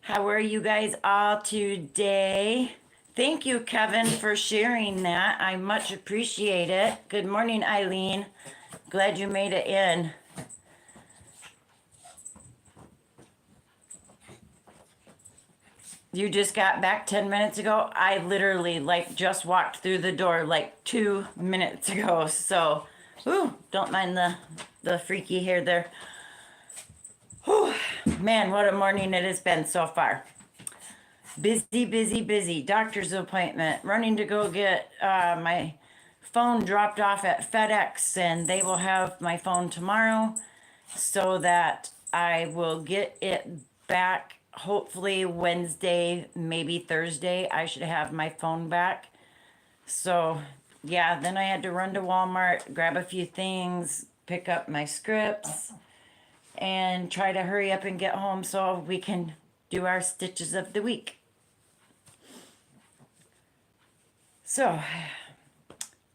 How are you guys all today? Thank you, Kevin, for sharing that. I much appreciate it. Good morning, Eileen. Glad you made it in. You just got back 10 minutes ago? I literally just walked through the door 2 minutes ago. So, don't mind the freaky hair there. Whew, man, what a morning it has been so far. Busy, busy, busy. Doctor's appointment. Running to go get my phone dropped off at FedEx, and they will have my phone tomorrow so that I will get it back hopefully Wednesday, maybe Thursday. I should have my phone back. So, yeah, then I had to run to Walmart, grab a few things, pick up my scripts, and try to hurry up and get home so we can do our stitches of the week. So,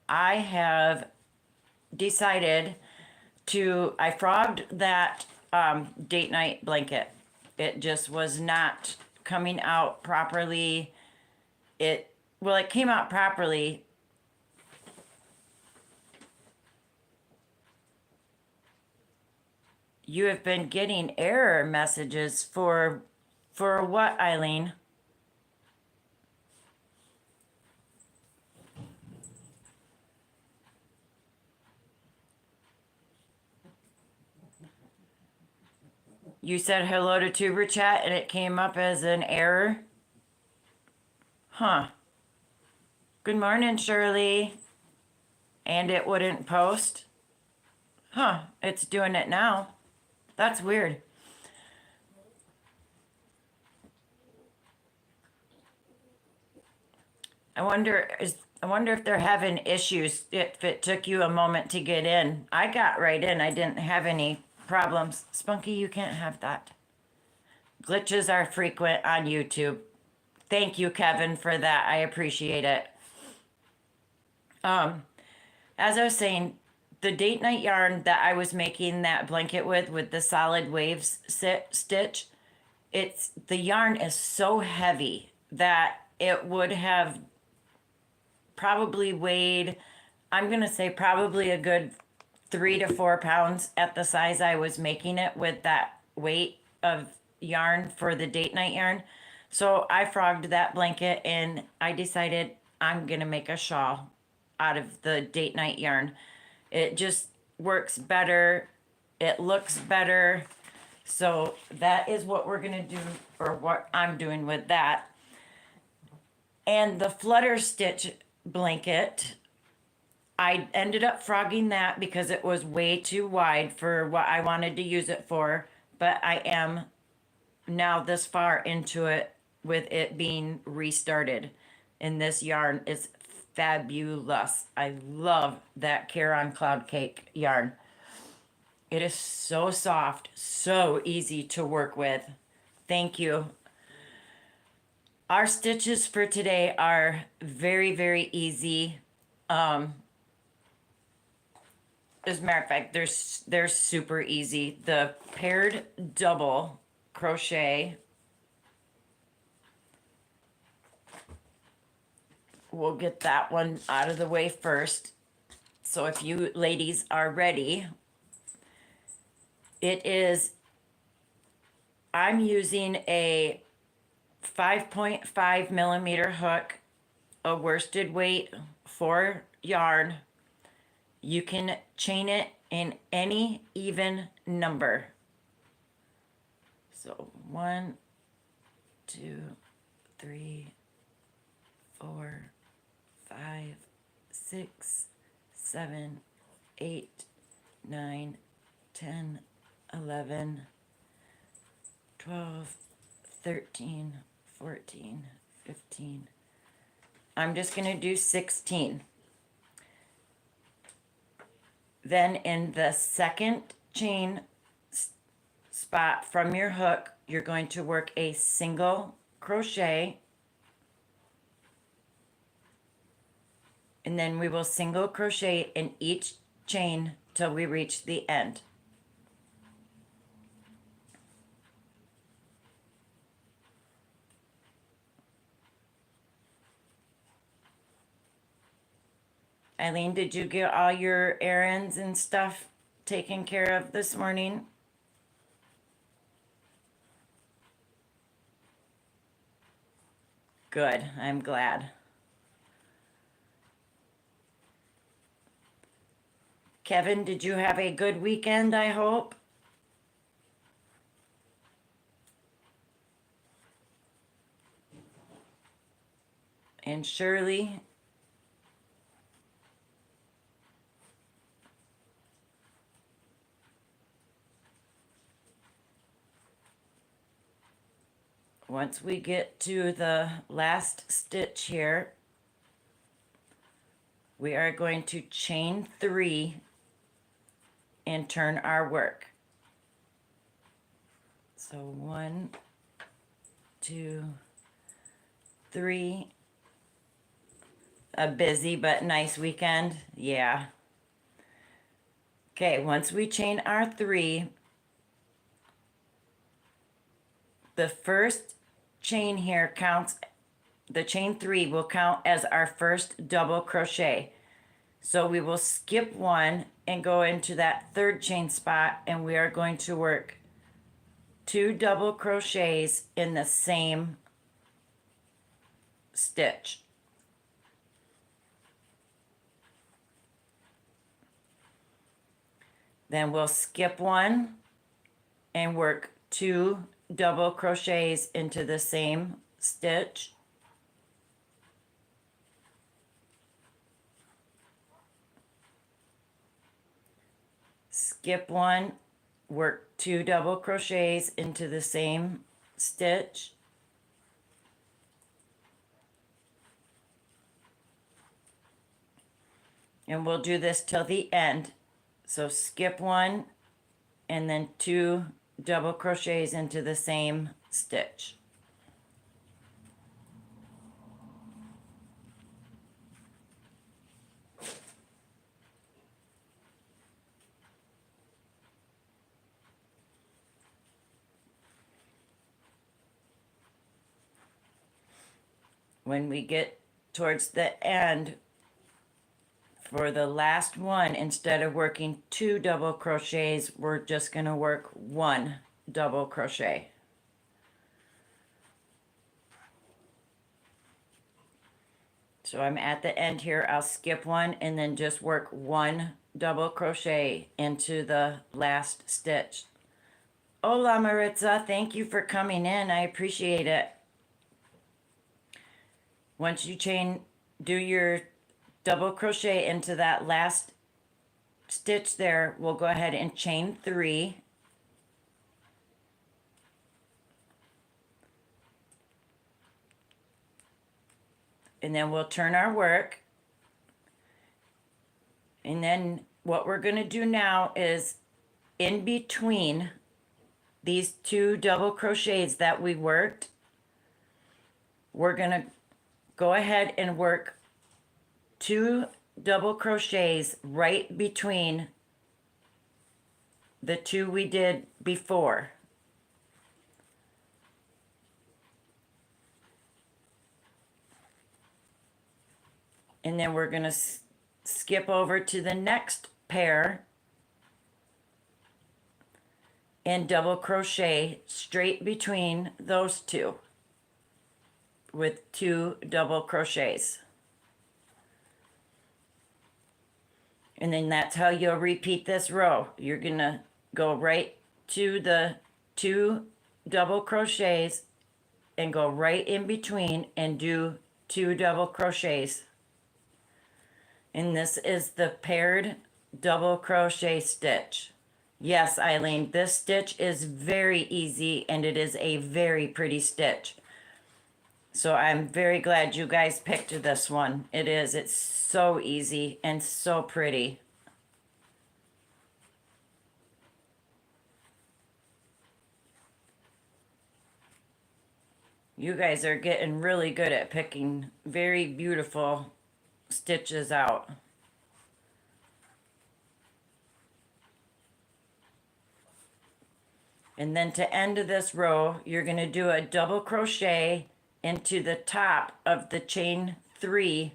I have decided I frogged that date night blanket. It just was not coming out properly. It came out properly. You have been getting error messages for what, Eileen? You said hello to Tuber Chat and it came up as an error? Huh. Good morning, Shirley. And it wouldn't post? Huh, it's doing it now. That's weird. I wonder if they're having issues if it took you a moment to get in. I got right in. I didn't have any problems. Spunky, you can't have that. Glitches are frequent on YouTube. Thank you, Kevin, for that. I appreciate it. As I was saying, the date night yarn that I was making that blanket with the solid waves stitch, the yarn is so heavy that it would have probably weighed, I'm going to say probably a good 3 to 4 pounds at the size I was making it with that weight of yarn for the date night yarn. So I frogged that blanket and I decided I'm going to make a shawl out of the date night yarn. It just works better. It looks better. So that is what we're going to do, or what I'm doing with that. And the flutter stitch blanket, I ended up frogging that because it was way too wide for what I wanted to use it for. But I am now this far into it with it being restarted. And this yarn is fabulous. I love that Caron Cloud Cake yarn. It is so soft, so easy to work with. Thank you. Our stitches for today are very, very easy. As a matter of fact, they're super easy. The paired double crochet, we'll get that one out of the way first. So if you ladies are ready, I'm using a 5.5 millimeter hook, a worsted weight for yarn. You can chain it in any even number. So 1, 2, 3, 4, 5, 6, 7, 8, 9, 10, 11, 12, 13, 14, 15. I'm just going to do 16. Then in the second chain spot from your hook, you're going to work a single crochet. And then we will single crochet in each chain till we reach the end. Eileen, did you get all your errands and stuff taken care of this morning? Good, I'm glad. Kevin, did you have a good weekend, I hope? And Shirley? Once we get to the last stitch here, we are going to chain 3 and turn our work. So 1, 2, 3. A busy but nice weekend. Yeah. Okay, once we chain our 3, the first chain here counts, the chain 3 will count as our first double crochet. So we will skip 1 and go into that 3rd chain spot, and we are going to work 2 double crochets in the same stitch. Then we'll skip 1 and work 2 double crochets into the same stitch. Skip 1, work 2 double crochets into the same stitch. And we'll do this till the end. So skip 1 and then 2 double crochets into the same stitch. When we get towards the end, for the last one, instead of working 2 double crochets, we're just going to work 1 double crochet. So I'm at the end here. I'll skip 1 and then just work 1 double crochet into the last stitch. Hola Maritza, thank you for coming in. I appreciate it. Once you do your double crochet into that last stitch there, we'll go ahead and chain 3. And then we'll turn our work. And then what we're going to do now is in between these 2 double crochets that we worked, we're going to go ahead and work 2 double crochets right between the 2 we did before. And then we're going to skip over to the next pair and double crochet straight between those 2 with 2 double crochets. And then that's how you'll repeat this row. You're going to go right to the 2 double crochets and go right in between and do 2 double crochets. And this is the paired double crochet stitch. Yes, Eileen, this stitch is very easy and it is a very pretty stitch. So I'm very glad you guys picked this one. It is. It's so easy and so pretty. You guys are getting really good at picking very beautiful stitches out. And then to end this row, you're going to do a double crochet into the top of the chain 3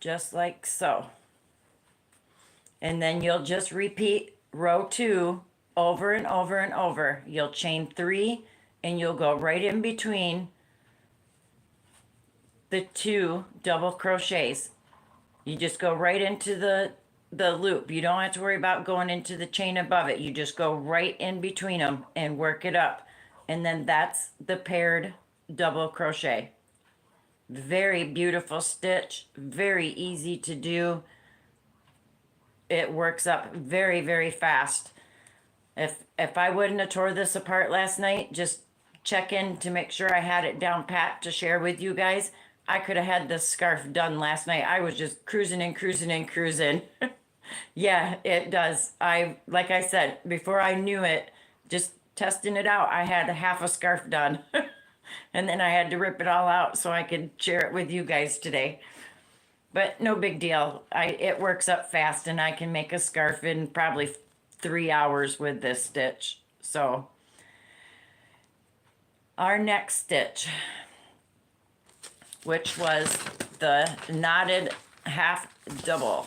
just like so. And then you'll just repeat row 2 over and over and over. You'll chain 3 and you'll go right in between the 2 double crochets. You just go right into the loop. You don't have to worry about going into the chain above it. You just go right in between them and work it up. And then that's the paired double crochet. Very beautiful stitch, very easy to do. It works up very, very fast. If I wouldn't have tore this apart last night, just check in to make sure I had it down pat to share with you guys. I could have had this scarf done last night. I was just cruising and cruising and cruising. Yeah, it does. Like I said, before I knew it, just testing it out, I had half a scarf done. And then I had to rip it all out so I could share it with you guys today. But no big deal. It works up fast and I can make a scarf in probably 3 hours with this stitch. So our next stitch, which was the knotted half double,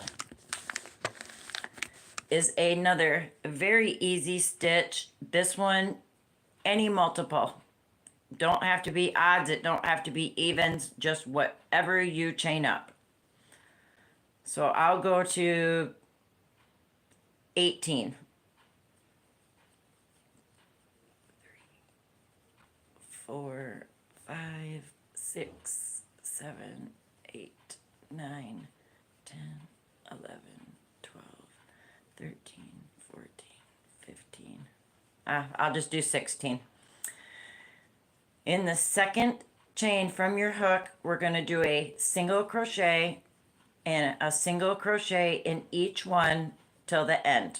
is another very easy stitch. This one, any multiple. Don't have to be odds, it don't have to be evens, just whatever you chain up. So I'll go to 18. 3, 4, 5, 6, 7, 8, 9, 10, 11, 12, 13, 14, 15. I'll just do 16. In the second chain from your hook, we're going to do a single crochet and a single crochet in each one till the end.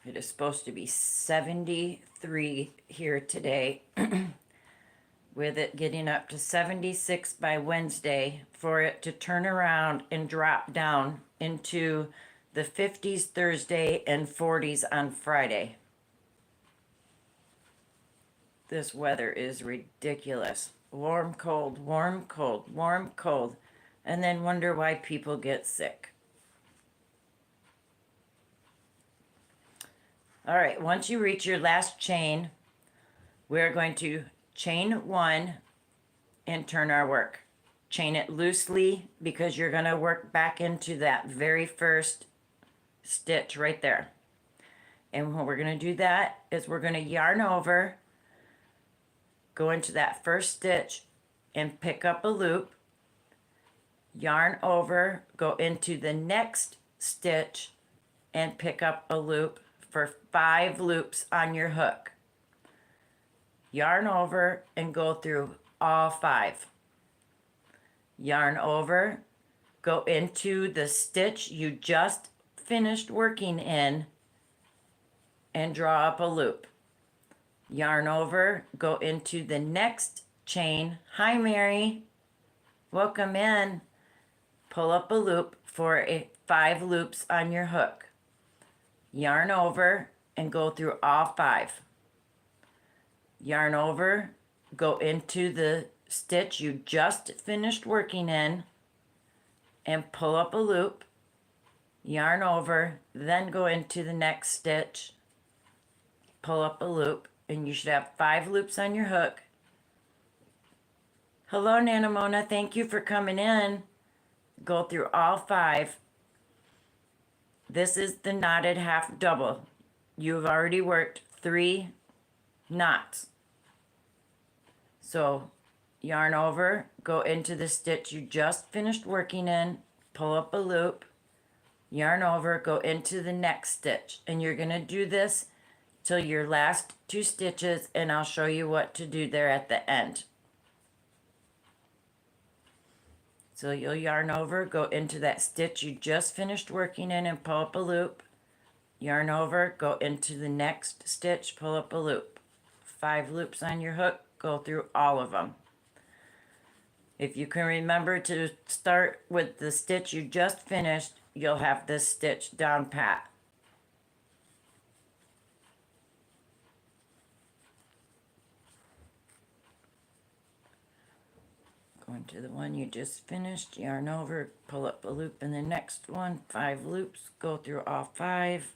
It is supposed to be 73 here today, with it getting up to 76 by Wednesday for it to turn around and drop down into the 50s Thursday and 40s on Friday. This weather is ridiculous. Warm, cold, warm, cold, warm, cold, and then wonder why people get sick. All right, once you reach your last chain, we're going to chain 1 and turn our work. Chain it loosely because you're going to work back into that very first stitch right there. And when we're going to do that is we're going to yarn over, go into that first stitch and pick up a loop, yarn over, go into the next stitch and pick up a loop for 5 loops on your hook. Yarn over and go through all 5. Yarn over, go into the stitch you just finished working in and draw up a loop. Yarn over, go into the next chain. Hi Mary, welcome in. Pull up a loop for 5 loops on your hook. Yarn over and go through all 5. Yarn over, go into the stitch you just finished working in and pull up a loop. Yarn over, then go into the next stitch, pull up a loop, and you should have 5 loops on your hook. Hello Nana Mona, thank you for coming in. Go through all 5. This is the knotted half double. You've already worked 3 knots. So yarn over, go into the stitch you just finished working in, pull up a loop, yarn over, go into the next stitch. And you're going to do this till your last 2 stitches, and I'll show you what to do there at the end. So you'll yarn over, go into that stitch you just finished working in and pull up a loop. Yarn over, go into the next stitch, pull up a loop. 5 loops on your hook, go through all of them. If you can remember to start with the stitch you just finished, you'll have this stitch down pat. Going to the one you just finished, yarn over, pull up a loop in the next one, 5 loops, go through all 5.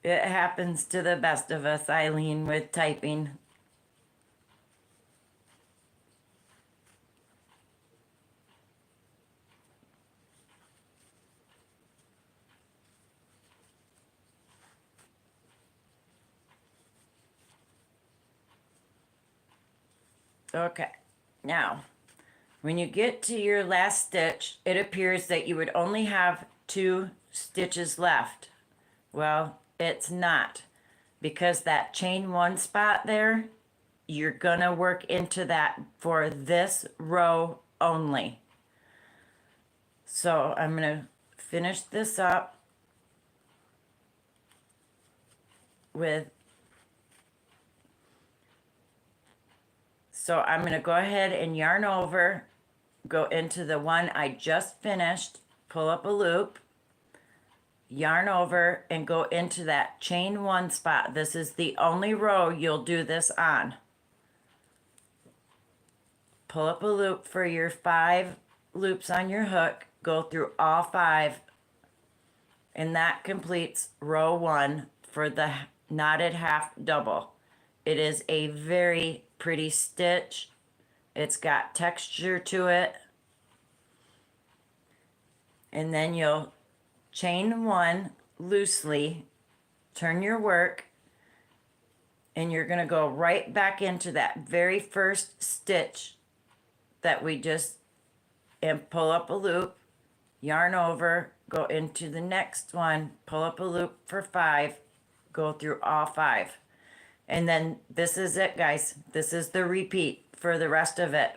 It happens to the best of us, Eileen, with typing. Okay, now, when you get to your last stitch, it appears that you would only have 2 stitches left. Well, it's not, because that chain 1 spot there, you're gonna work into that for this row only. So I'm gonna finish this up with, so I'm gonna go ahead and yarn over, go into the one I just finished, pull up a loop, yarn over, and go into that chain 1 spot. This is the only row you'll do this on. Pull up a loop for your 5 loops on your hook, go through all 5, and that completes row 1 for the knotted half double. It is a very pretty stitch. It's got texture to it. And then you'll chain 1 loosely, turn your work, and you're going to go right back into that very first stitch that we just, and pull up a loop, yarn over, go into the next one, pull up a loop for 5, go through all 5. And then this is it, guys. This is the repeat for the rest of it.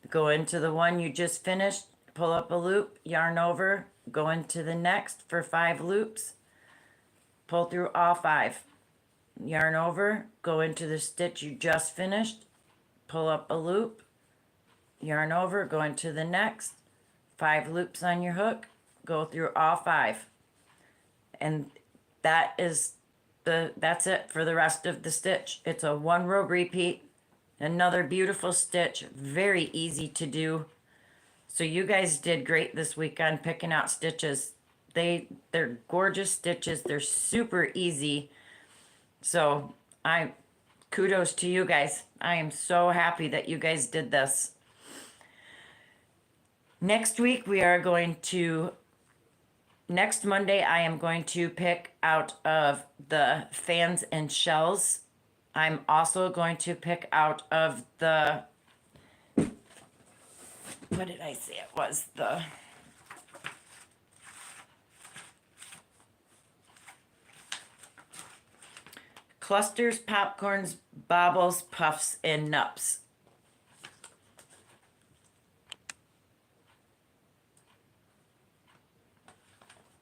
Go into the one you just finished, pull up a loop, yarn over, go into the next for 5 loops, pull through all 5, yarn over, go into the stitch you just finished, pull up a loop, yarn over, go into the next, 5 loops on your hook, go through all 5. And that's it for the rest of the stitch. It's a 1 row repeat. Another beautiful stitch, very easy to do. So you guys did great this week on picking out stitches. They're gorgeous stitches. They're super easy. So kudos to you guys. I am so happy that you guys did this. Next week next Monday I am going to pick out of the fans and shells. I'm also going to pick out of the, what did I say it was? The clusters, popcorns, baubles, puffs, and nups.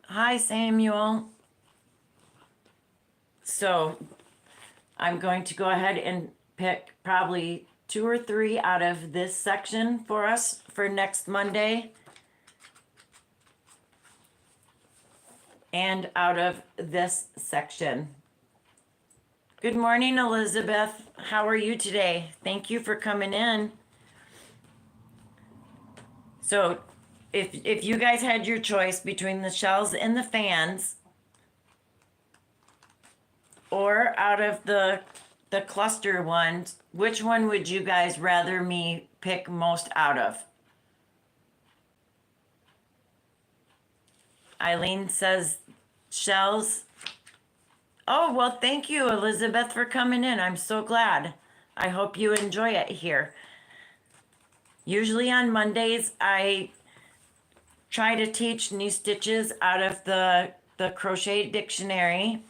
Hi, Samuel. So I'm going to go ahead and pick probably 2 or 3 out of this section for us for next Monday. And out of this section. Good morning, Elizabeth. How are you today? Thank you for coming in. So if you guys had your choice between the shells and the fans, or out of the cluster ones, which one would you guys rather me pick most out of? Eileen says shells. Oh, well, thank you, Elizabeth, for coming in. I'm so glad. I hope you enjoy it here. Usually on Mondays, I try to teach new stitches out of the crochet dictionary.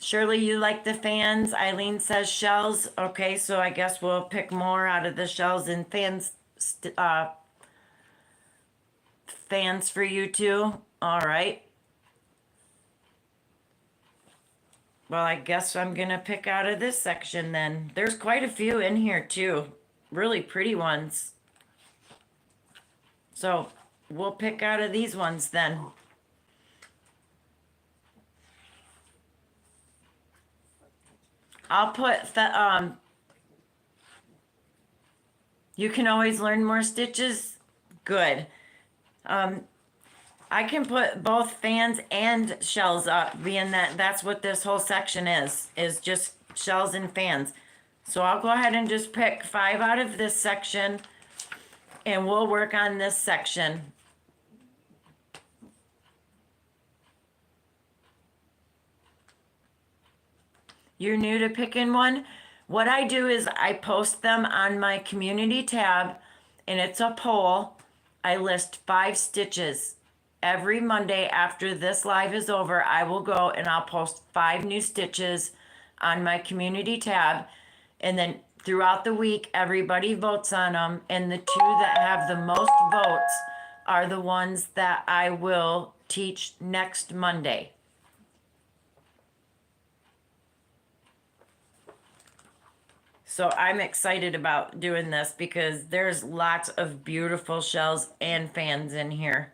Shirley, you like the fans? Eileen says shells. Okay, so I guess we'll pick more out of the shells and fans for you too. All right. Well, I guess I'm gonna pick out of this section then. There's quite a few in here too. Really pretty ones. So we'll pick out of these ones then. I'll put the you can always learn more stitches. Good. I can put both fans and shells up, being that that's what this whole section is just shells and fans. So I'll go ahead and just pick 5 out of this section and we'll work on this section. You're new to picking one? What I do is I post them on my community tab and it's a poll. I list 5 stitches. Every Monday after this live is over, I will go and I'll post 5 new stitches on my community tab. And then throughout the week, everybody votes on them. And the 2 that have the most votes are the ones that I will teach next Monday. So I'm excited about doing this because there's lots of beautiful shells and fans in here.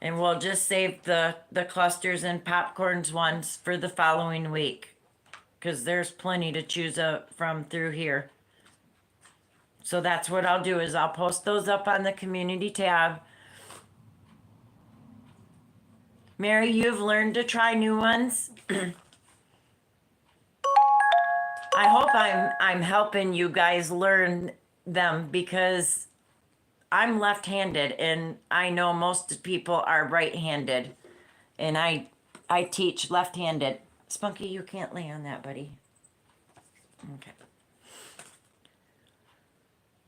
And we'll just save the clusters and popcorns ones for the following week. Because there's plenty to choose from through here. So that's what I'll do is I'll post those up on the community tab. Mary, you've learned to try new ones. I hope I'm helping you guys learn them because I'm left-handed and I know most people are right-handed and I teach left-handed. Spunky, you can't lay on that, buddy. Okay.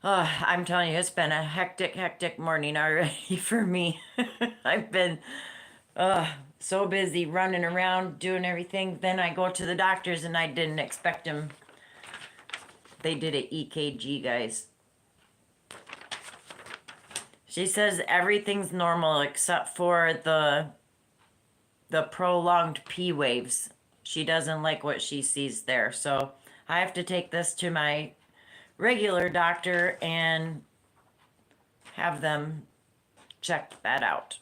I'm telling you, it's been a hectic morning already for me. I've been so busy running around doing everything. Then I go to the doctors and I didn't expect them. They did an EKG, guys. She says everything's normal except for the prolonged P waves. She doesn't like what she sees there. So I have to take this to my regular doctor and have them check that out.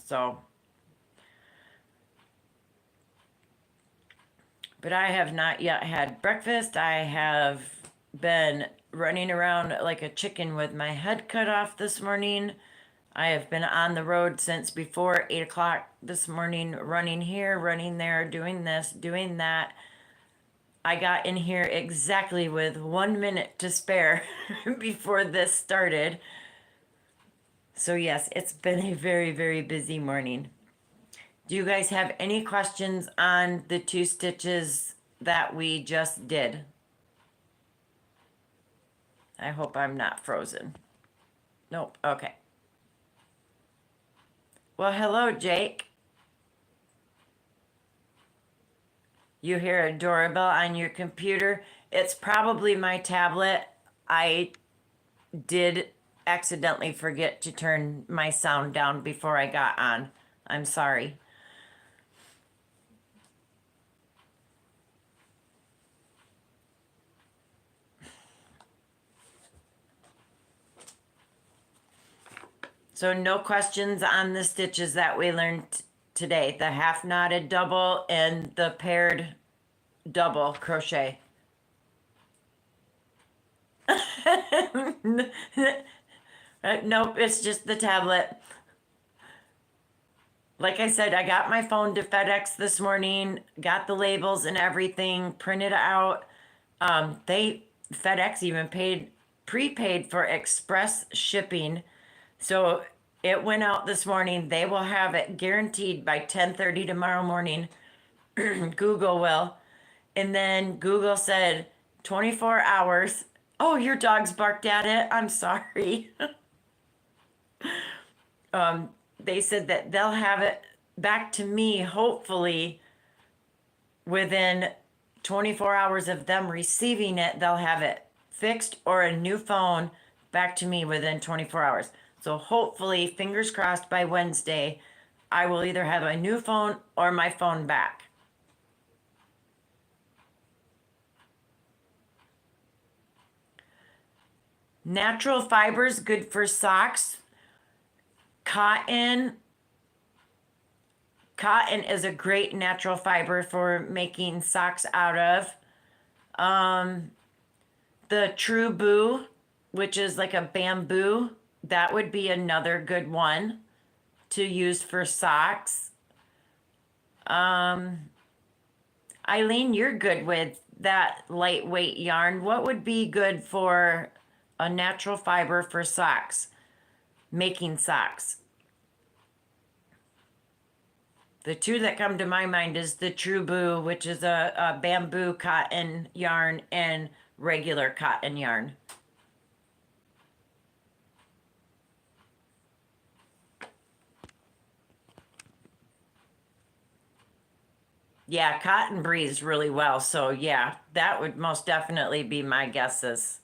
So, but I have not yet had breakfast. I have been running around like a chicken with my head cut off this morning. I have been on the road since before 8 o'clock this morning, running here, running there, doing this, doing that. I got in here exactly with 1 minute to spare before this started. So yes, it's been a very busy morning. Do you guys have any questions on the 2 stitches that we just did? I hope I'm not frozen. Nope, okay. Well, hello, Jake. You hear a doorbell on your computer? It's probably my tablet. I did accidentally forget to turn my sound down before I got on. I'm sorry. So no questions on the stitches that we learned today. The half knotted double and the paired double crochet. Nope, it's just the tablet. Like I said, I got my phone to FedEx this morning, got the labels and everything printed out. FedEx even prepaid for express shipping. So it went out this morning. They will have it guaranteed by 10:30 tomorrow morning. Google will. And then Google said 24 hours. Oh, your dog's barked at it. I'm sorry. They said that they'll have it back to me, hopefully within 24 hours of them receiving it, they'll have it fixed or a new phone back to me within 24 hours. So hopefully, fingers crossed, by Wednesday, I will either have a new phone or my phone back. Natural fibers, good for socks. Cotton. Cotton is a great natural fiber for making socks out of. The True Boo, which is like a bamboo, that would be another good one to use for socks. Eileen, you're good with that lightweight yarn. What would be good for a natural fiber for socks? Making socks. The two that come to my mind is the True Boo, which is a bamboo cotton yarn, and regular cotton yarn. Yeah, cotton breathes really well. So yeah, that would most definitely be my guesses.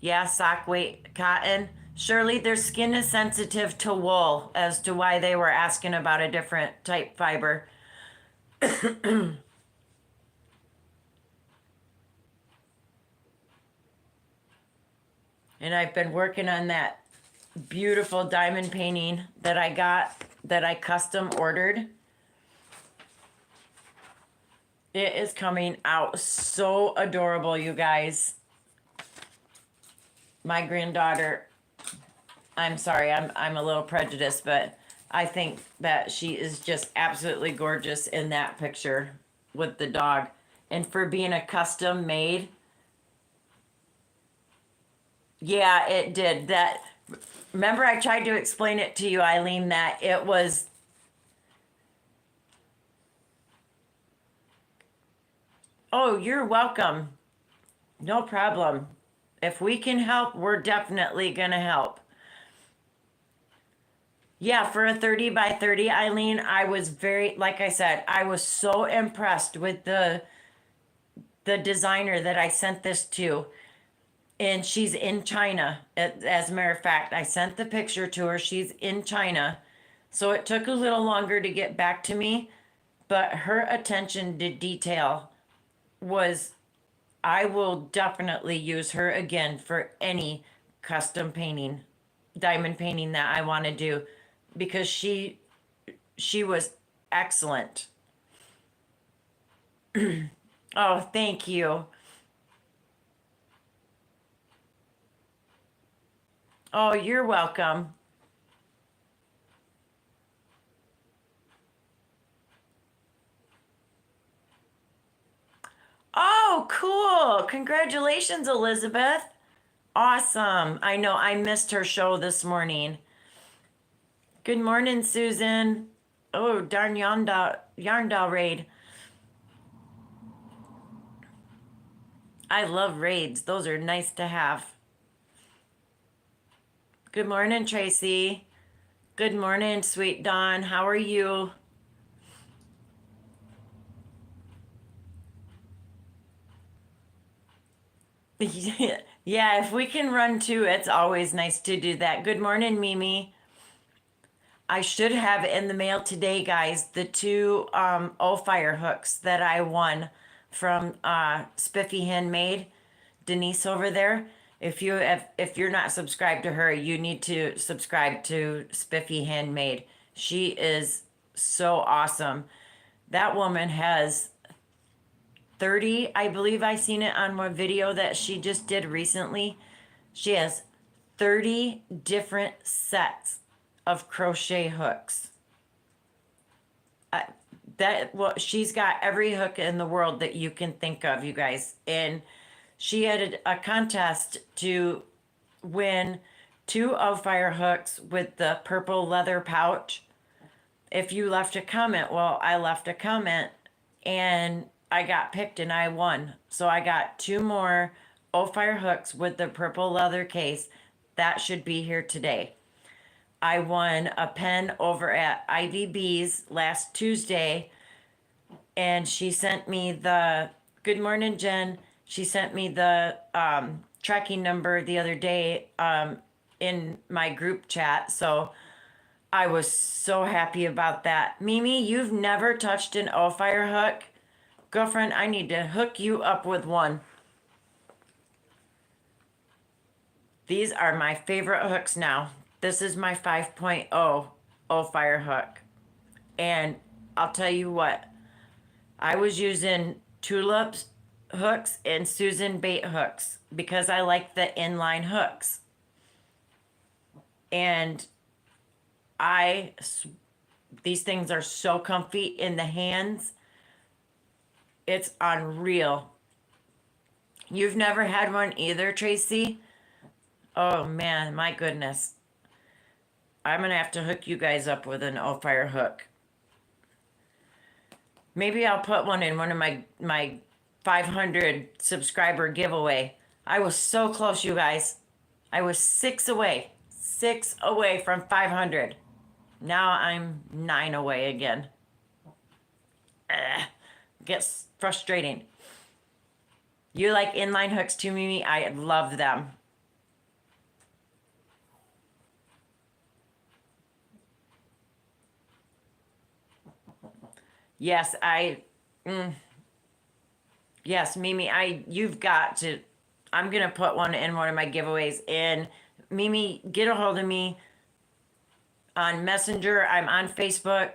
Yeah, sock weight cotton. Surely their skin is sensitive to wool as to why they were asking about a different type fiber. And I've been working on that beautiful diamond painting that I got, that I custom ordered. It is coming out so adorable, you guys. My granddaughter, I'm sorry, I'm a little prejudiced, but I think that she is just absolutely gorgeous in that picture with the dog. And for being a custom made, yeah, it did. That, remember I tried to explain it to you, Eileen, that it was, oh, you're welcome. No problem. If we can help, we're definitely going to help. Yeah, for a 30 by 30, Eileen, I was very, like I said, I was so impressed with the designer that I sent this to. And she's in China. As a matter of fact, I sent the picture to her. She's in China. So it took a little longer to get back to me, but her attention to detail was, I will definitely use her again for any custom painting, diamond painting that I want to do, because she was excellent. Oh, thank you. Oh, you're welcome. Oh, cool. Congratulations, Elizabeth. Awesome. I know I missed her show this morning. Good morning, Susan. Oh, darn Yarndal raid. I love raids. Those are nice to have. Good morning, Tracy. Good morning, sweet Dawn. How are you? Yeah, if we can run too, it's always nice to do that. Good morning, Mimi. I should have in the mail today, guys, the two fire hooks that I won from Spiffy Handmade, Denise over there. If you're not subscribed to her, you need to subscribe to Spiffy Handmade. She is so awesome. That woman has 30, I believe I seen it on one video that she just did recently. She has 30 different sets of crochet hooks. That, well, she's got every hook in the world that you can think of, you guys. And she had a contest to win two fire hooks with the purple leather pouch. If you left a comment, well, I left a comment and I got picked and I won. So I got two more fire hooks with the purple leather case. That should be here today. I won a pen over at IVB's last Tuesday, and she sent me the good morning, Jen. She sent me the tracking number the other day in my group chat. So I was so happy about that. Mimi, you've never touched an O-Fire hook? Girlfriend, I need to hook you up with one. These are my favorite hooks now. This is my 5.0 O-Fire hook. And I'll tell you what, I was using Tulip's hooks and Susan bait hooks because I like the inline hooks. And these things are so comfy in the hands. It's unreal. You've never had one either, Tracy? Oh man, my goodness. I'm gonna have to hook you guys up with an O-Fire hook. Maybe I'll put one in one of my 500 subscriber giveaway. I was so close, you guys. I was 6 away. 6 away from 500. Now I'm 9 away again. Gets frustrating. You like inline hooks too, Mimi? I love them. Yes, yes, Mimi, you've got to, I'm going to put one in one of my giveaways. And Mimi, get a hold of me on Messenger. I'm on Facebook.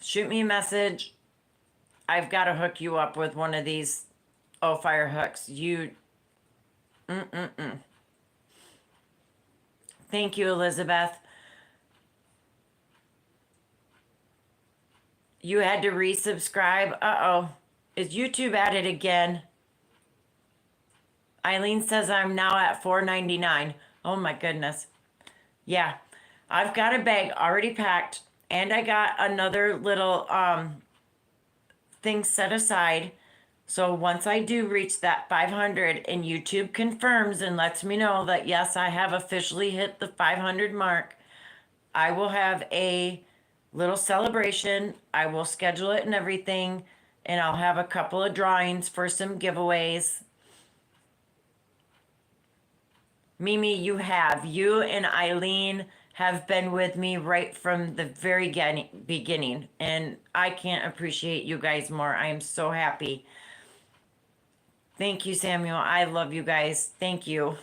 Shoot me a message. I've got to hook you up with one of these O-Fire hooks. Thank you, Elizabeth. You had to resubscribe. Uh-oh. Is YouTube at it again? Eileen says I'm now at $4.99. Oh my goodness. Yeah. I've got a bag already packed, and I got another little thing set aside. So once I do reach that 500 and YouTube confirms and lets me know that yes, I have officially hit the 500 mark, I will have a little celebration. I will schedule it and everything, and I'll have a couple of drawings for some giveaways. Mimi, you and Eileen have been with me right from the very beginning, and I can't appreciate you guys more. I am so happy. Thank you, Samuel. I love you guys. Thank you.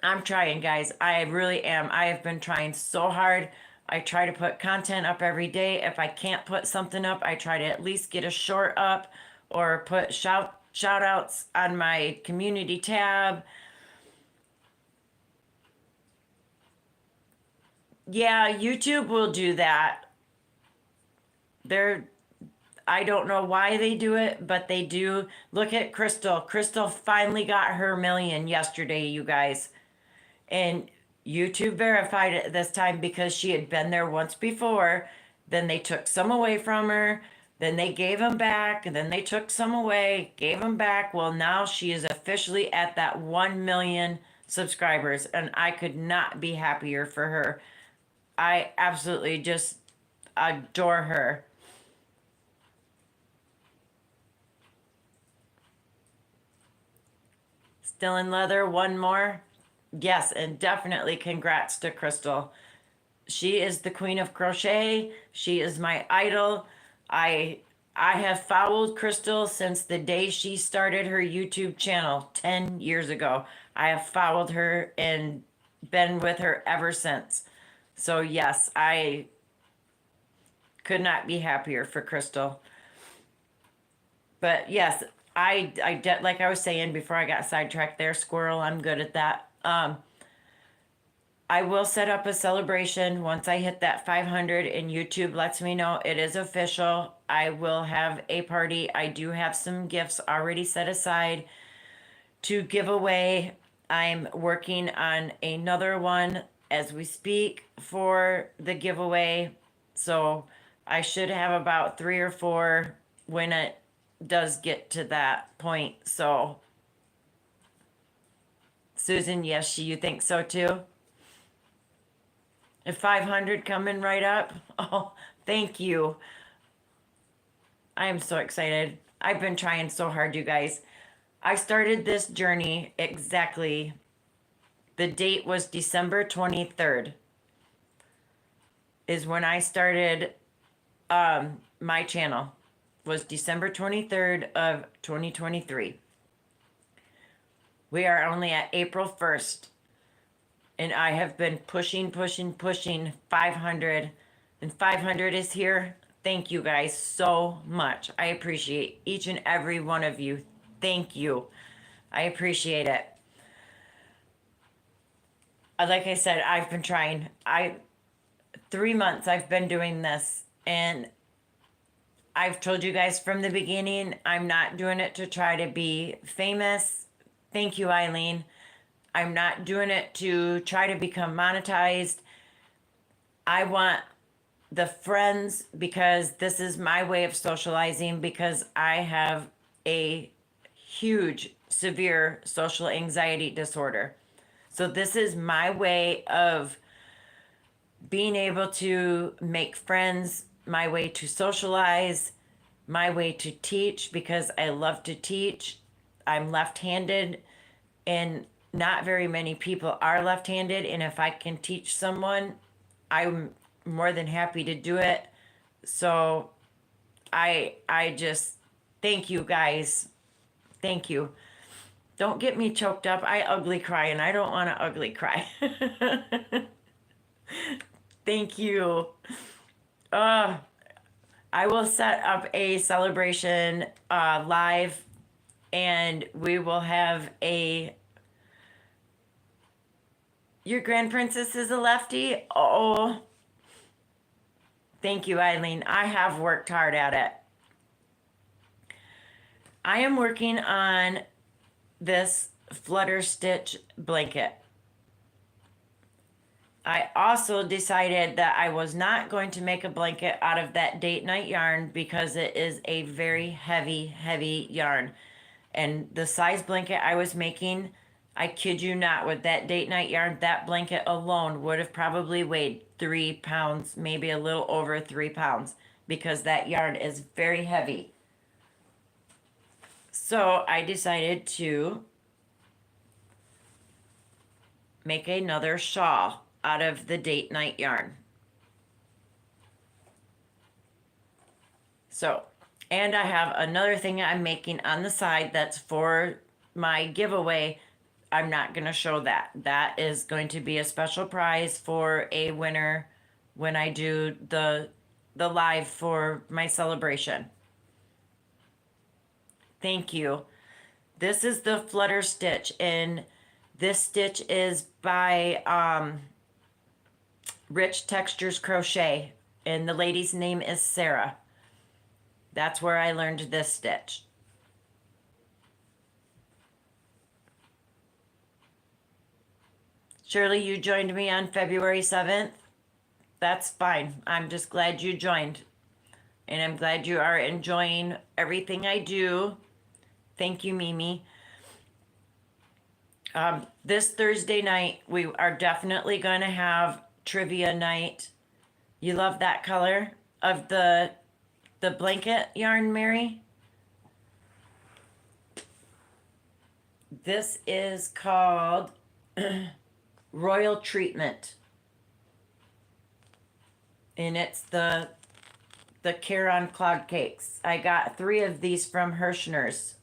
I'm trying, guys. I really am. I have been trying so hard. I try to put content up every day. If I can't put something up, I try to at least get a short up or put shout outs on my community tab. Yeah, YouTube will do that. I don't know why they do it, but they do. Look at Crystal. Crystal finally got her million yesterday, you guys. And YouTube verified it this time because she had been there once before. Then they took some away from her. Then they gave them back. And then they took some away, gave them back. Well, now she is officially at that 1 million subscribers. And I could not be happier for her. I absolutely just adore her. Still in leather, one more. Yes, and definitely congrats to Crystal. She is the queen of crochet. She is my idol. I have followed Crystal since the day she started her YouTube channel 10 years ago. I have followed her and been with her ever since. So yes, I could not be happier for Crystal. But yes, like I was saying before I got sidetracked there, squirrel, I'm good at that. I will set up a celebration once I hit that 500 and YouTube lets me know it is official. I will have a party. I do have some gifts already set aside to give away. I'm working on another one as we speak for the giveaway. So I should have about 3 or 4 when it does get to that point. So Susan, yes, you think so too? If 500 coming right up? Oh, thank you. I am so excited. I've been trying so hard, you guys. I started this journey exactly. The date was December 23rd is when I started my channel. Was December 23rd of 2023. We are only at April 1st. And I have been pushing 500, and 500 is here. Thank you guys so much. I appreciate each and every one of you. Thank you. I appreciate it. Like I said, I've been trying. 3 months I've been doing this, and I've told you guys from the beginning, I'm not doing it to try to be famous. Thank you, Eileen. I'm not doing it to try to become monetized. I want the friends because this is my way of socializing, because I have a huge, severe social anxiety disorder. So this is my way of being able to make friends, my way to socialize, my way to teach, because I love to teach. I'm left-handed, and not very many people are left-handed, and if I can teach someone, I'm more than happy to do it. So I just thank you guys. Thank you. Don't get me choked up. I ugly cry, and I don't want to ugly cry. Thank you. I will set up a celebration live, and we will have a. Your grand princess is a lefty? Oh, thank you, Eileen. I have worked hard at it. I am working on this flutter stitch blanket. I also decided that I was not going to make a blanket out of that date night yarn because it is a very heavy, heavy yarn. And the size blanket I was making, I kid you not, with that date night yarn, that blanket alone would have probably weighed 3 pounds, maybe a little over 3 pounds, because that yarn is very heavy. So I decided to make another shawl out of the date night yarn. So, and I have another thing I'm making on the side that's for my giveaway. I'm not going to show that. That is going to be a special prize for a winner when I do the live for my celebration. Thank you. This is the flutter stitch, and this stitch is by Rich Textures Crochet, and the lady's name is Sarah. That's where I learned this stitch. Shirley, you joined me on February 7th. That's fine. I'm just glad you joined. And I'm glad you are enjoying everything I do. Thank you, Mimi. This Thursday night, we are definitely going to have trivia night. You love that color of the blanket yarn, Mary? This is called Royal Treatment. And it's the Caron Cloud Cakes. I got 3 of these from Hirschner's.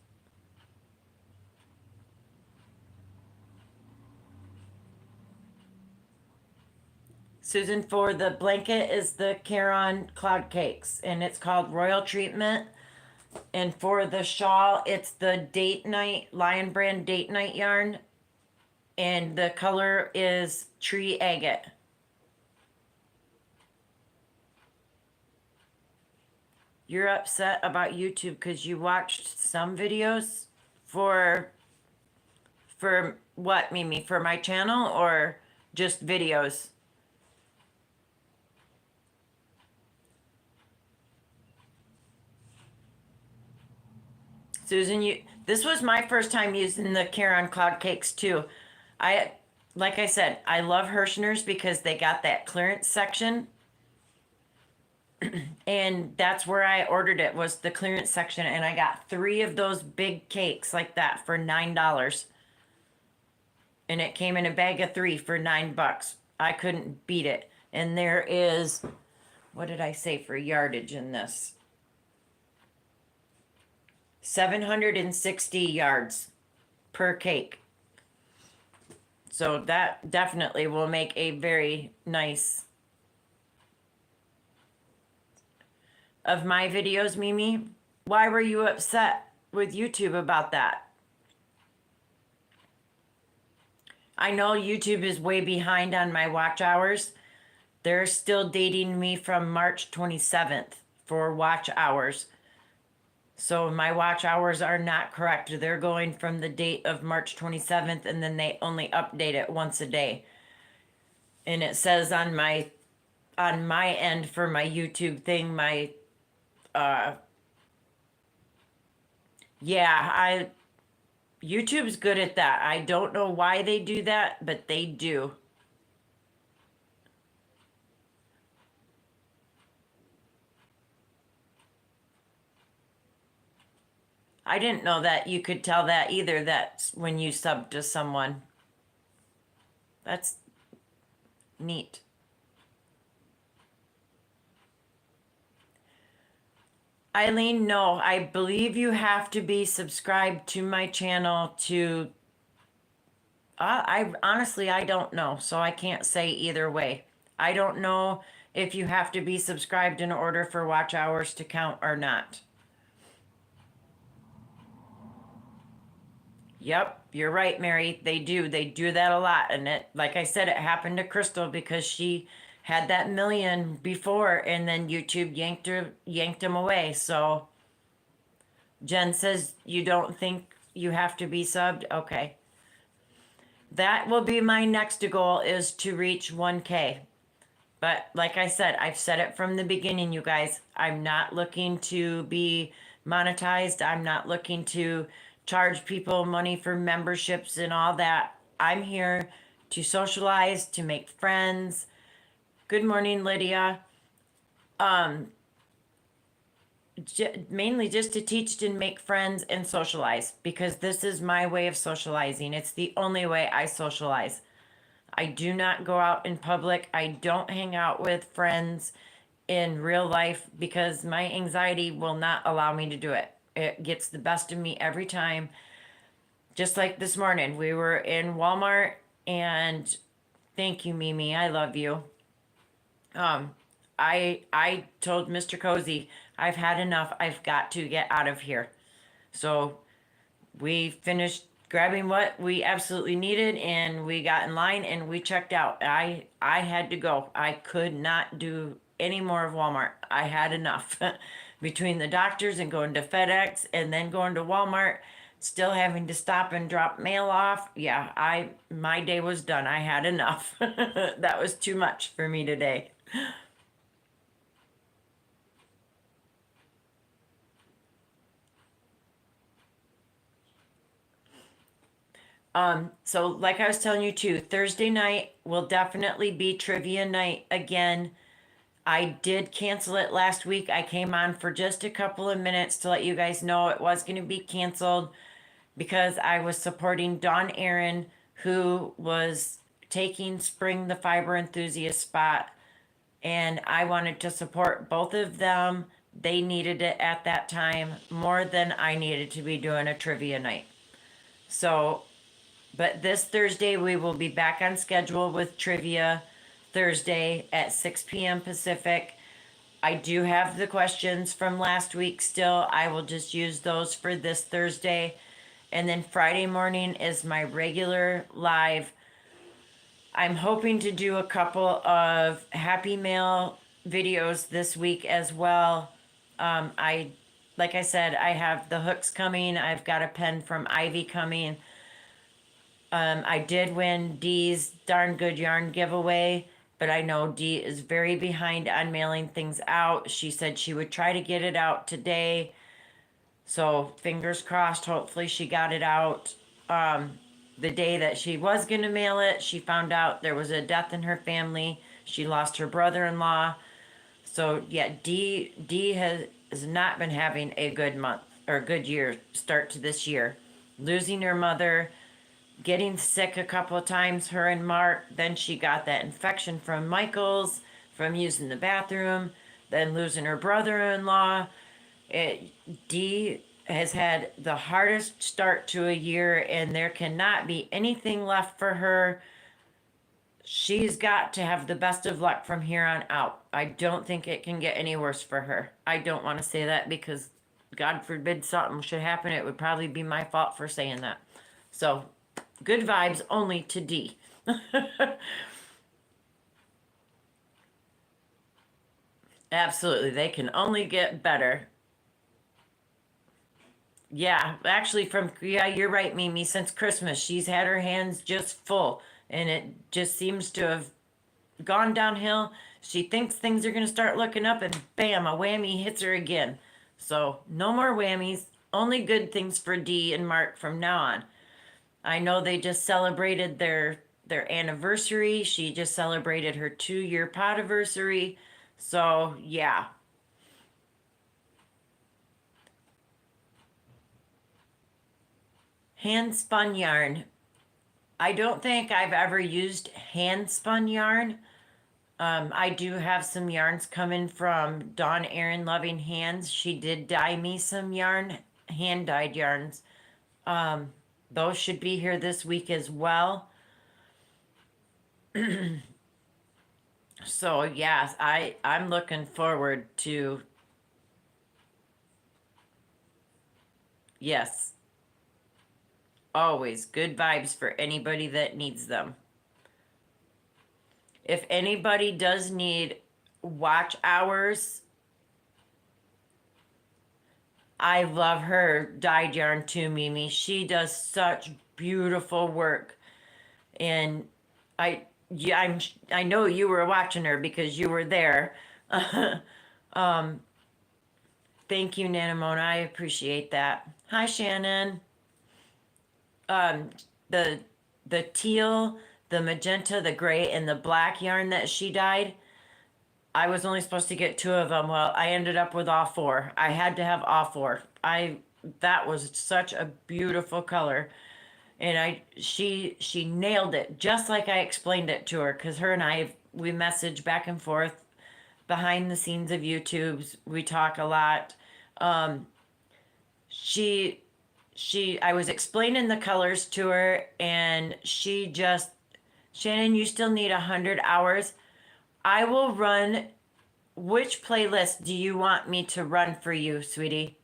Susan, for the blanket is the Caron Cloud Cakes, and it's called Royal Treatment. And for the shawl, it's the Date Night, Lion Brand Date Night yarn, and the color is Tree Agate. You're upset about YouTube because you watched some videos for what, Mimi? For my channel or just videos? Susan, this was my first time using the Caron Cloud Cakes too. I, like I said, I love Hirschner's because they got that clearance section. And that's where I ordered it, was the clearance section, and I got 3 of those big cakes like that for $9. And it came in a bag of 3 for $9. I couldn't beat it. And there is, what did I say for yardage in this? 760 yards per cake. So that definitely will make a very nice. Of my videos, Mimi, why were you upset with YouTube about that? I know YouTube is way behind on my watch hours. They're still dating me from March 27th for watch hours. So my watch hours are not correct. They're going from the date of March 27th, and then they only update it once a day. And it says on my end for my YouTube thing, my yeah, YouTube's good at that. I don't know why they do that, but they do. I didn't know that you could tell that either, that's when you sub to someone. That's neat. Eileen, no, I believe you have to be subscribed to my channel to. I honestly, I don't know, so I can't say either way. I don't know if you have to be subscribed in order for watch hours to count or not. Yep, you're right, Mary. They do. They do that a lot. And it, like I said, it happened to Crystal because she had that million before, and then YouTube yanked him away. So Jen says you don't think you have to be subbed? Okay. That will be my next goal, is to reach 1K. But like I said, I've said it from the beginning, you guys. I'm not looking to be monetized. I'm not looking to charge people money for memberships and all that. I'm here to socialize, to make friends. Good morning, Lydia. Mainly just to teach and make friends and socialize, because this is my way of socializing. It's the only way I socialize. I do not go out in public. I don't hang out with friends in real life because my anxiety will not allow me to do it. It gets the best of me every time. Just like this morning, we were in Walmart, and thank you, Mimi. I love you. I told Mr. Cozy, I've had enough. I've got to get out of here. So we finished grabbing what we absolutely needed, and we got in line and we checked out. I had to go. I could not do any more of Walmart. I had enough. Between the doctors and going to FedEx and then going to Walmart, still having to stop and drop mail off. Yeah, my day was done. I had enough. That was too much for me today. So like I was telling you too, Thursday night will definitely be trivia night again. I did cancel it last week. I came on for just a couple of minutes to let you guys know it was going to be canceled because I was supporting Dawn Aaron, who was taking Spring the Fiber Enthusiast spot, and I wanted to support both of them. They needed it at that time more than I needed to be doing a trivia night. So, but this Thursday we will be back on schedule with trivia Thursday at 6 p.m. Pacific. I do have the questions from last week still. I will just use those for this Thursday. And then Friday morning is my regular live. I'm hoping to do a couple of Happy Mail videos this week as well. Like I said, I have the hooks coming. I've got a pen from Ivy coming. I did win Dee's Darn Good Yarn giveaway, but I know Dee is very behind on mailing things out. She said she would try to get it out today. So fingers crossed, hopefully she got it out. the day that she was going to mail it, she found out there was a death in her family. She lost her brother-in-law. So yeah, D has not been having a good month or a good year start to this year. Losing her mother, getting sick a couple of times, her and Mark. Then she got that infection from Michael's from using the bathroom. Then losing her brother-in-law. D has had the hardest start to a year, and there cannot be anything left for her. She's got to have the best of luck from here on out. I don't think it can get any worse for her. I don't want to say that because God forbid something should happen. It would probably be my fault for saying that. So, good vibes only to D. Absolutely. They can only get better. Yeah, actually, yeah, you're right, Mimi. Since Christmas, she's had her hands just full, and it just seems to have gone downhill. She thinks things are going to start looking up, and bam, a whammy hits her again. So, no more whammies. Only good things for Dee and Mark from now on. I know they just celebrated their anniversary. She just celebrated her 2-year podiversary. So, yeah. Hand spun yarn. I don't think I've ever used hand spun yarn. I do have some yarns coming from Dawn Erin Loving Hands. She did dye me some yarn, hand dyed yarns. Those should be here this week as well. So yes, I'm looking forward to, yes, always good vibes for anybody that needs them. If anybody does need watch hours, I love her dyed yarn too, Mimi. She does such beautiful work. And I yeah, I know you were watching her because you were there. um, thank you, Nanamona. I appreciate that. Hi, Shannon. Um, the the teal, the magenta, the gray, and the black yarn that she dyed. I was only supposed to get two of them. Well, I ended up with all four. I had to have all four. I That was such a beautiful color, and she nailed it just like I explained it to her. Because her and I we message back and forth behind the scenes of YouTube's. We talk a lot. Um, she I was explaining the colors to her, and she just, Shannon, you still need 100 hours. I will run. Which playlist do you want me to run for you, sweetie?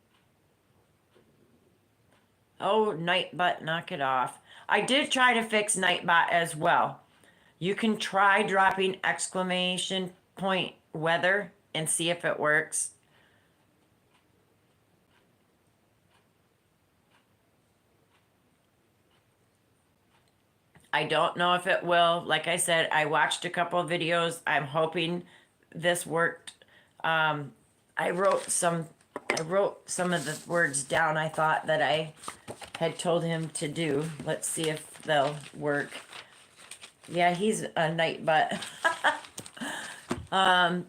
Oh, Nightbot, knock it off. I did try to fix Nightbot as well. You can try dropping exclamation point weather and see if it works. I don't know if it will. Like I said, I watched a couple of videos. I'm hoping this worked. Um, I wrote some I wrote some of the words down I thought that I had told him to do. Let's see if they'll work. Yeah, he's a night butt. um,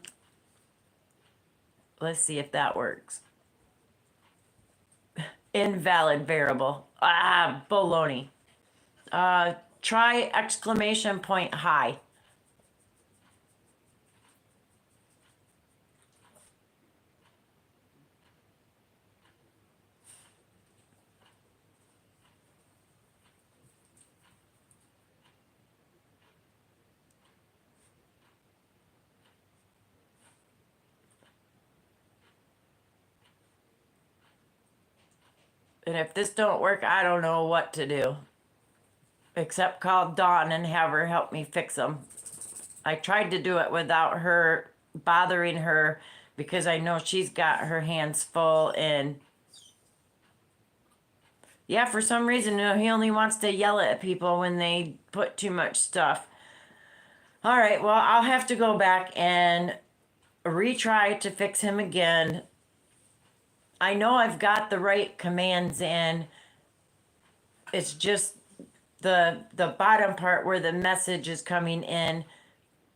let's see if that works. Invalid variable. Ah, baloney. Try exclamation point high. And if this don't work, I don't know what to do. Except call Dawn and have her help me fix them. I tried to do it without her bothering her because I know she's got her hands full, and yeah, for some reason, he only wants to yell at people when they put too much stuff. All right, well, I'll have to go back and retry to fix him again. I know I've got the right commands in. It's just the bottom part where the message is coming in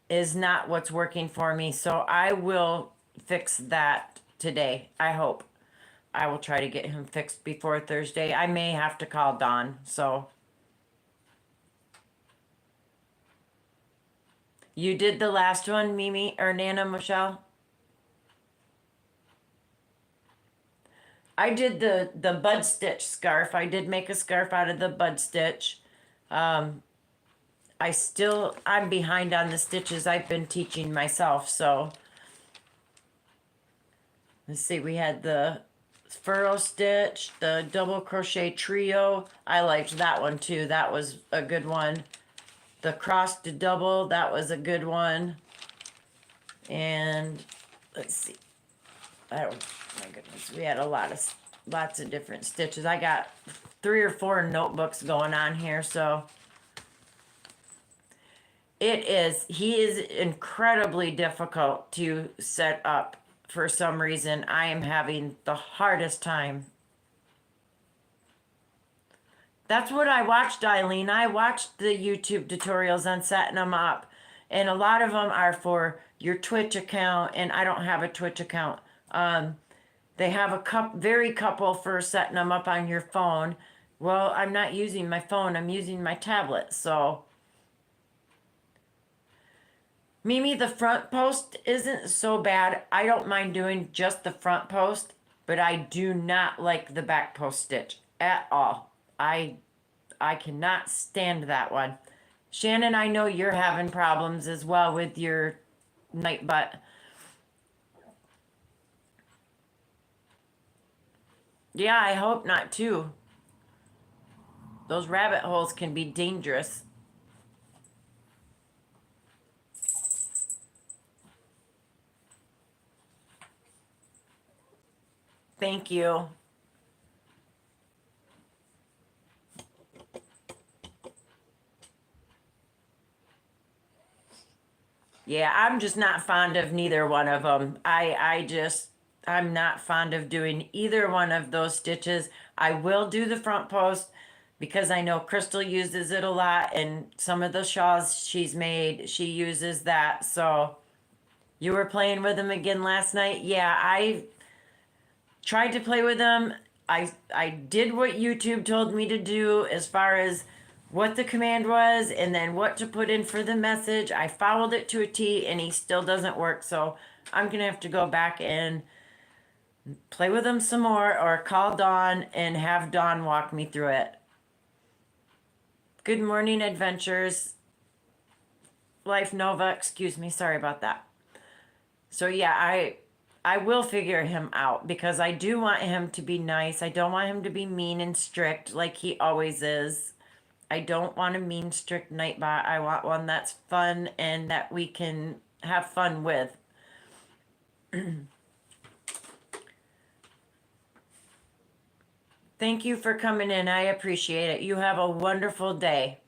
is not what's working for me. So I will fix that today. I hope. I will try to get him fixed before Thursday. I may have to call Dawn. So you did the last one, Mimi or Nana Michelle? I did the bud stitch scarf. I did make a scarf out of the bud stitch. I'm behind on the stitches I've been teaching myself. So let's see, we had the furrow stitch, the double crochet trio. I liked that one too. That was a good one. The cross to double, that was a good one. And let's see. Oh my goodness, we had lots of different stitches. I got 3 or 4 notebooks going on here, so he is incredibly difficult to set up. For some reason, I am having the hardest time. That's what I watched, Eileen. I watched the YouTube tutorials on setting them up, and a lot of them are for your Twitch account, and I don't have a Twitch account. They have a very couple for setting them up on your phone. Well, I'm not using my phone. I'm using my tablet, so Mimi, the front post isn't so bad. I don't mind doing just the front post, but I do not like the back post stitch at all. I cannot stand that one. Shannon, I know you're having problems as well with your night butt. Yeah, I hope not too. Those rabbit holes can be dangerous. Thank you. Yeah, I'm just not fond of neither one of them. I'm not fond of doing either one of those stitches. I will do the front post because I know Crystal uses it a lot, and some of the shawls she's made, she uses that. So you were playing with them again last night? Yeah, I tried to play with them. I did what YouTube told me to do as far as what the command was and then what to put in for the message. I followed it to a T and he still doesn't work. So I'm going to have to go back and play with them some more or call Dawn and have Dawn walk me through it. Good morning, adventures. Life Nova, excuse me. Sorry about that. So yeah, I will figure him out because I do want him to be nice. I don't want him to be mean and strict like he always is. I don't want a mean, strict nightbot. I want one that's fun and that we can have fun with. Thank you for coming in. I appreciate it. You have a wonderful day.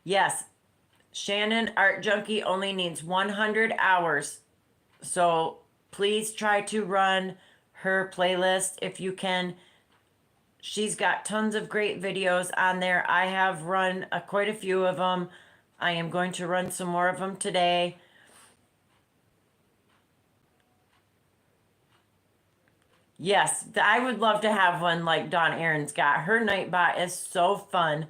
Yes, Shannon Art Junkie only needs 100 hours. So please try to run her playlist if you can. She's got tons of great videos on there. I have run quite a few of them. I am going to run some more of them today. Yes, I would love to have one like Dawn Aaron's got. Her Nightbot is so fun.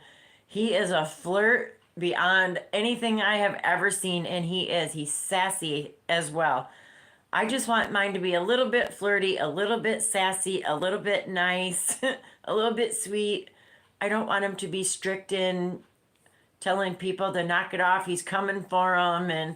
He is a flirt beyond anything I have ever seen, and he is. He's sassy as well. I just want mine to be a little bit flirty, a little bit sassy, a little bit nice, a little bit sweet. I don't want him to be strict in telling people to knock it off. He's coming for them, and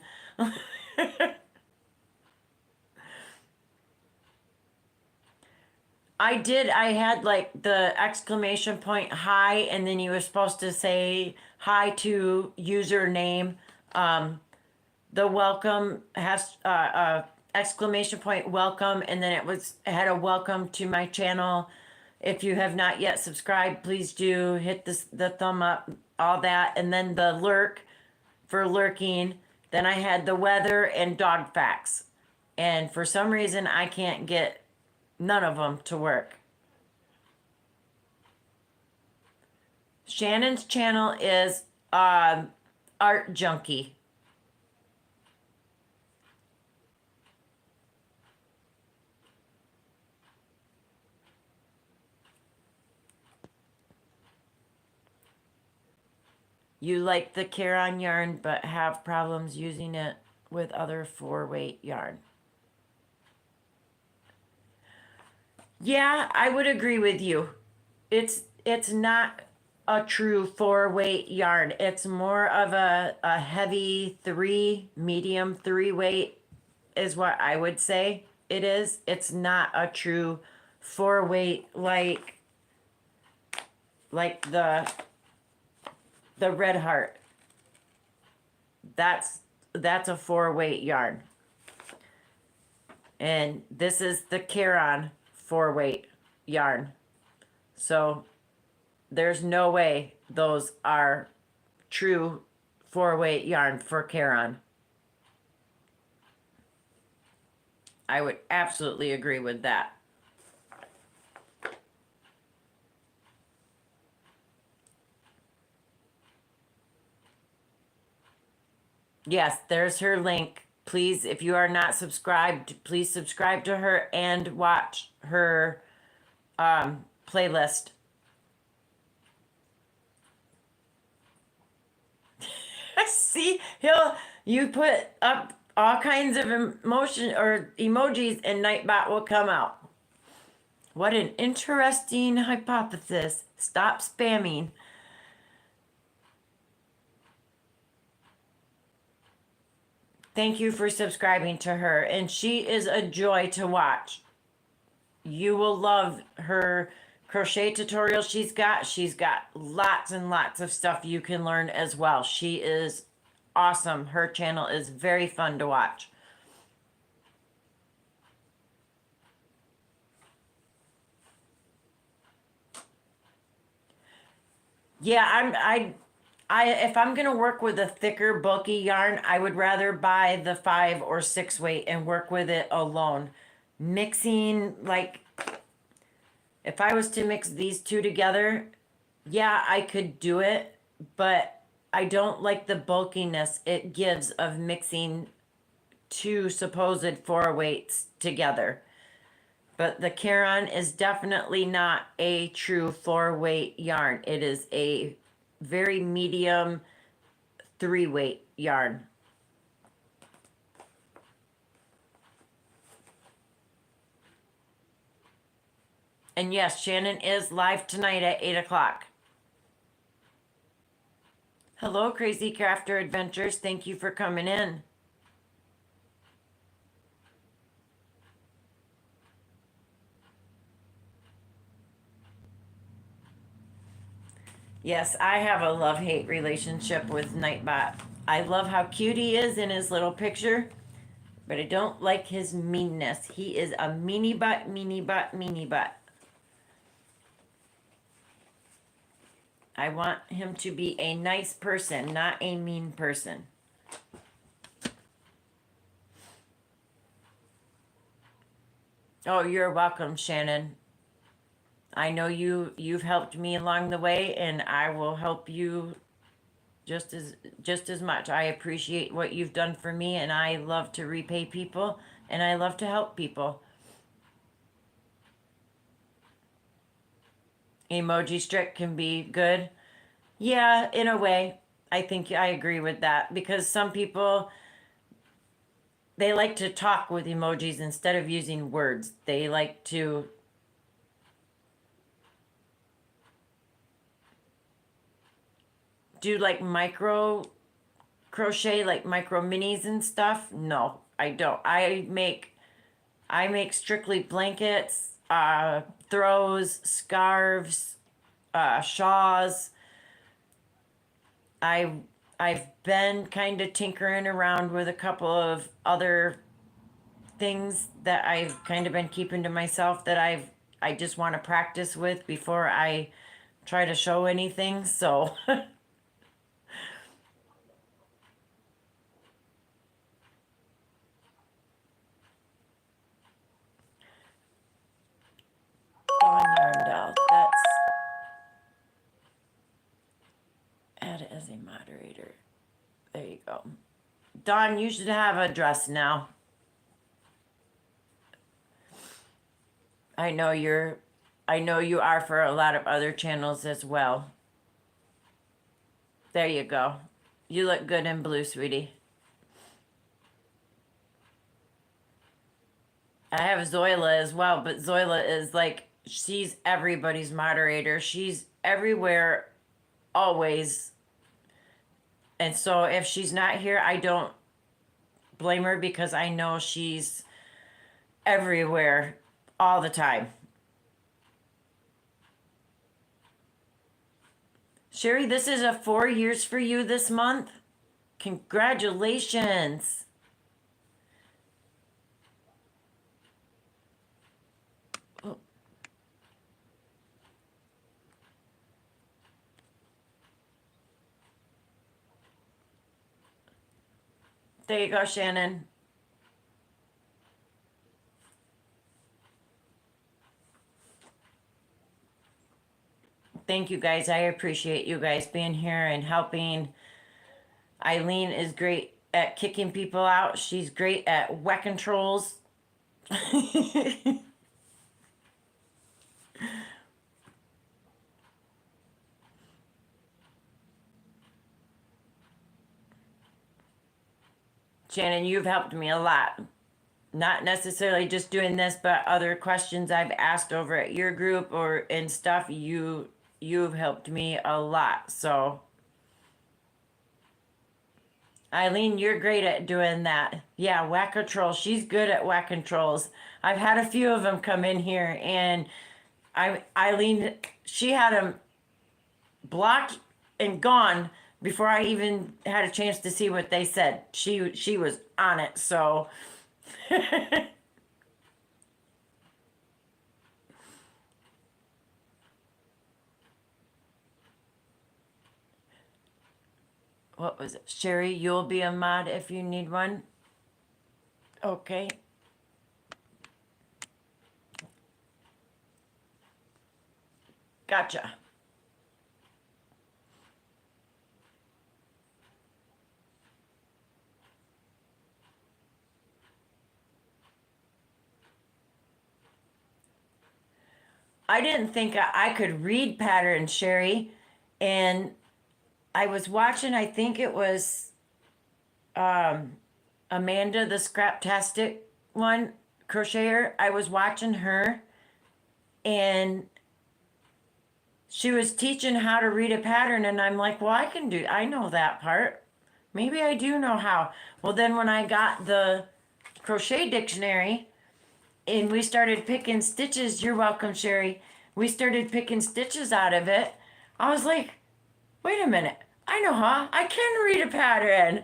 I did. I had like the exclamation point hi, and then you were supposed to say hi to username. The welcome has exclamation point welcome, and then it had a welcome to my channel. If you have not yet subscribed, please do hit the thumb up, all that, and then the lurk for lurking. Then I had the weather and dog facts. And for some reason, I can't get none of them to work. Shannon's channel is Art Junkie. You like the Caron yarn but have problems using it with other 4-weight yarn. Yeah, I would agree with you. It's not a true 4-weight yarn. It's more of a heavy 3, medium 3-weight is what I would say it is. It's not a true 4-weight like the Red Heart. That's a 4-weight yarn. And this is the Caron 4-weight yarn. So there's no way those are true 4-weight yarn for Caron. I would absolutely agree with that. Yes, there's her link. Please, if you are not subscribed, please subscribe to her and watch her playlist. See, you put up all kinds of emotion or emojis and Nightbot will come out. What an interesting hypothesis. Stop spamming. Thank you for subscribing to her, and she is a joy to watch. You will love her crochet tutorial she's got. She's got lots and lots of stuff you can learn as well. She is awesome. Her channel is very fun to watch. Yeah, if I'm gonna work with a thicker, bulky yarn, I would rather buy the 5 or 6 weight and work with it alone. Mixing, like, if I was to mix these two together, yeah, I could do it, but I don't like the bulkiness it gives of mixing two supposed 4 weights together. But the Caron is definitely not a true 4-weight yarn. It is a very medium 3-weight yarn. And yes, Shannon is live tonight at 8 o'clock. Hello, Crazy Crafter Adventures. Thank you for coming in. Yes, I have a love-hate relationship with Nightbot. I love how cute he is in his little picture, but I don't like his meanness. He is a meanie butt, meanie butt, meanie butt. I want him to be a nice person, not a mean person. Oh, you're welcome, Shannon. I know you've helped me along the way, and I will help you just as much. I appreciate what you've done for me, and I love to repay people, and I love to help people. Emoji strict can be good. Yeah, in a way. I think I agree with that because some people they like to talk with emojis instead of using words. They like to do like micro crochet, like micro minis and stuff. No, I don't. I make strictly blankets, throws, scarves, shawls. I've been kind of tinkering around with a couple of other things that I've kind of been keeping to myself that I just want to practice with before I try to show anything. So as a moderator. There you go. Dawn, you should have a dress now. I know you are for a lot of other channels as well. There you go. You look good in blue, sweetie. I have Zoila as well, but Zoila is like, she's everybody's moderator. She's everywhere, always. And so if she's not here, I don't blame her because I know she's everywhere all the time. Sherry, this is a 4 years for you this month. Congratulations. Oh. There you go, Shannon. Thank you guys. I appreciate you guys being here and helping. Eileen is great at kicking people out. She's great at whacking trolls. Shannon, you've helped me a lot. Not necessarily just doing this, but other questions I've asked over at your group or and stuff. You've helped me a lot. So Eileen, you're great at doing that. Yeah, whack a troll. She's good at whacking trolls. I've had a few of them come in here, and Eileen, she had them blocked and gone before I even had a chance to see what they said. She was on it. So what was it? Sherry, you'll be a mod if you need one. Okay. Gotcha. I didn't think I could read patterns, Sherry. And I was watching, I think it was Amanda, the Scraptastic one, crocheter. I was watching her, and she was teaching how to read a pattern. And I'm like, well, I know that part. Maybe I do know how. Well, then when I got the crochet dictionary, and we started picking stitches. You're welcome, Sherry. We started picking stitches out of it. I was like, wait a minute. I know how. I can read a pattern.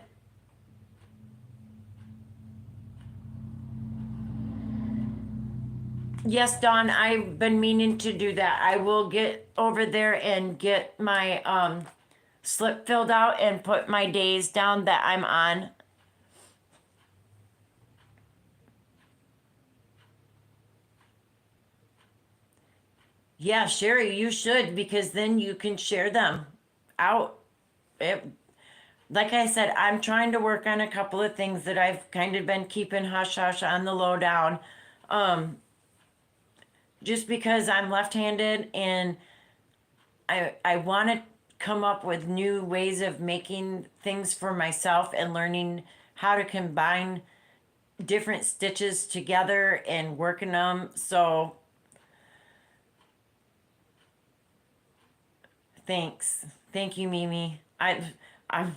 Yes, Dawn, I've been meaning to do that. I will get over there and get my slip filled out and put my days down that I'm on. Yeah, Sherry, you should, because then you can share them out. It, like I said, I'm trying to work on a couple of things that I've kind of been keeping hush hush on the lowdown. Just because I'm left-handed and I want to come up with new ways of making things for myself and learning how to combine different stitches together and working them. So thanks. Thank you, Mimi.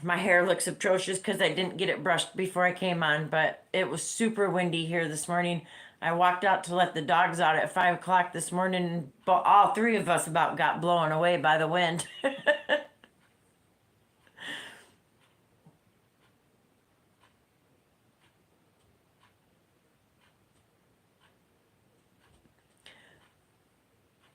My hair looks atrocious because I didn't get it brushed before I came on, but it was super windy here this morning. I walked out to let the dogs out at 5 o'clock this morning, and all three of us about got blown away by the wind.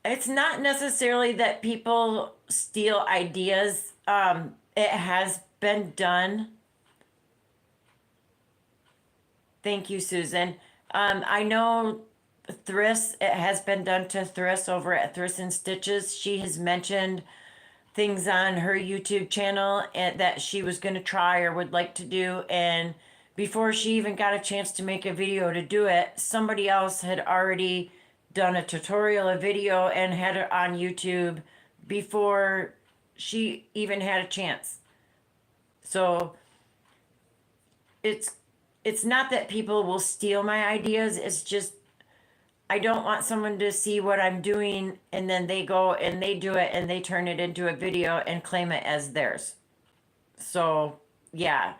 It's not necessarily that people steal ideas. It has been done. Thank you, Susan. I know Thriss, it has been done to Thriss over at Thriss and Stitches. She has mentioned things on her YouTube channel that she was going to try or would like to do. And before she even got a chance to make a video to do it, somebody else had already done a tutorial, a video, and had it on YouTube before she even had a chance. So it's it's not that people will steal my ideas. It's just I don't want someone to see what I'm doing and then they go and they do it and they turn it into a video and claim it as theirs. So, yeah.